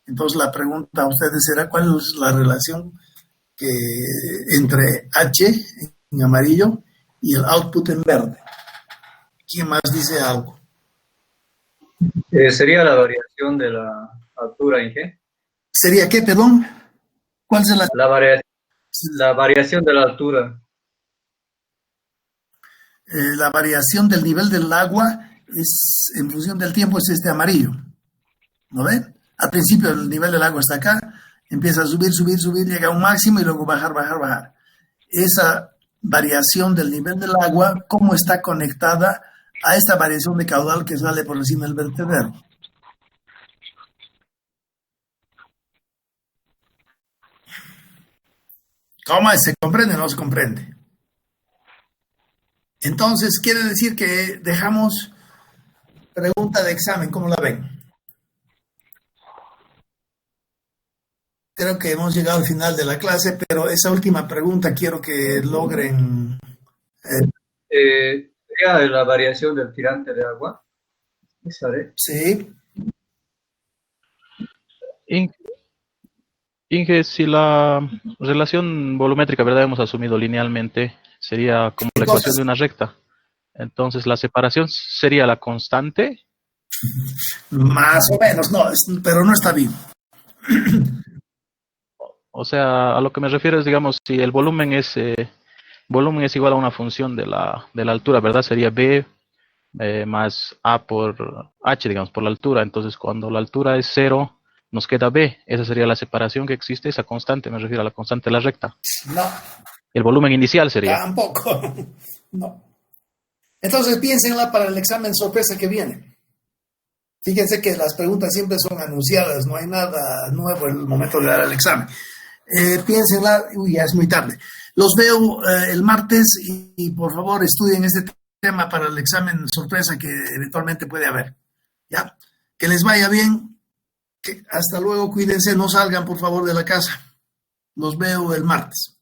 Entonces la pregunta a ustedes será ¿cuál es la relación entre H en amarillo y el output en verde? ¿Quién más dice algo? Sería la variación de la altura, Inge. ¿Sería qué, perdón? ¿Cuál es la... La variación de la altura. La variación del nivel del agua es, en función del tiempo, es este amarillo. ¿No ven? Al principio el nivel del agua está acá, empieza a subir, subir, subir, llega a un máximo y luego bajar, bajar, bajar. Esa variación del nivel del agua, ¿cómo está conectada a esta variación de caudal que sale por encima del vertedero? ¿Cómo es? ¿Se comprende o no se comprende? Entonces, quiere decir que dejamos pregunta de examen, ¿cómo la ven? Creo que hemos llegado al final de la clase, pero esa última pregunta quiero que logren... Sería la variación del tirante de agua. Sí. Inge, si la relación volumétrica, ¿verdad? Hemos asumido linealmente, sería como la ecuación de una recta. Entonces, la separación sería la constante. Más o menos, no, pero no está bien. O sea, a lo que me refiero es, digamos, si el volumen es igual a una función de la altura, ¿verdad? Sería B más A por H, digamos, por la altura. Entonces, cuando la altura es 0, nos queda B. Esa sería la separación que existe, esa constante, me refiero a la constante de la recta. No. El volumen inicial sería. Tampoco. No. Entonces, piénsenla para el examen sorpresa que viene. Fíjense que las preguntas siempre son anunciadas, no hay nada nuevo en el momento de dar el examen. Piénsenla, ya es muy tarde. Los veo el martes y por favor estudien este tema para el examen sorpresa que eventualmente puede haber. ¿Ya? Que les vaya bien. Hasta luego, cuídense, no salgan por favor de la casa. Los veo el martes.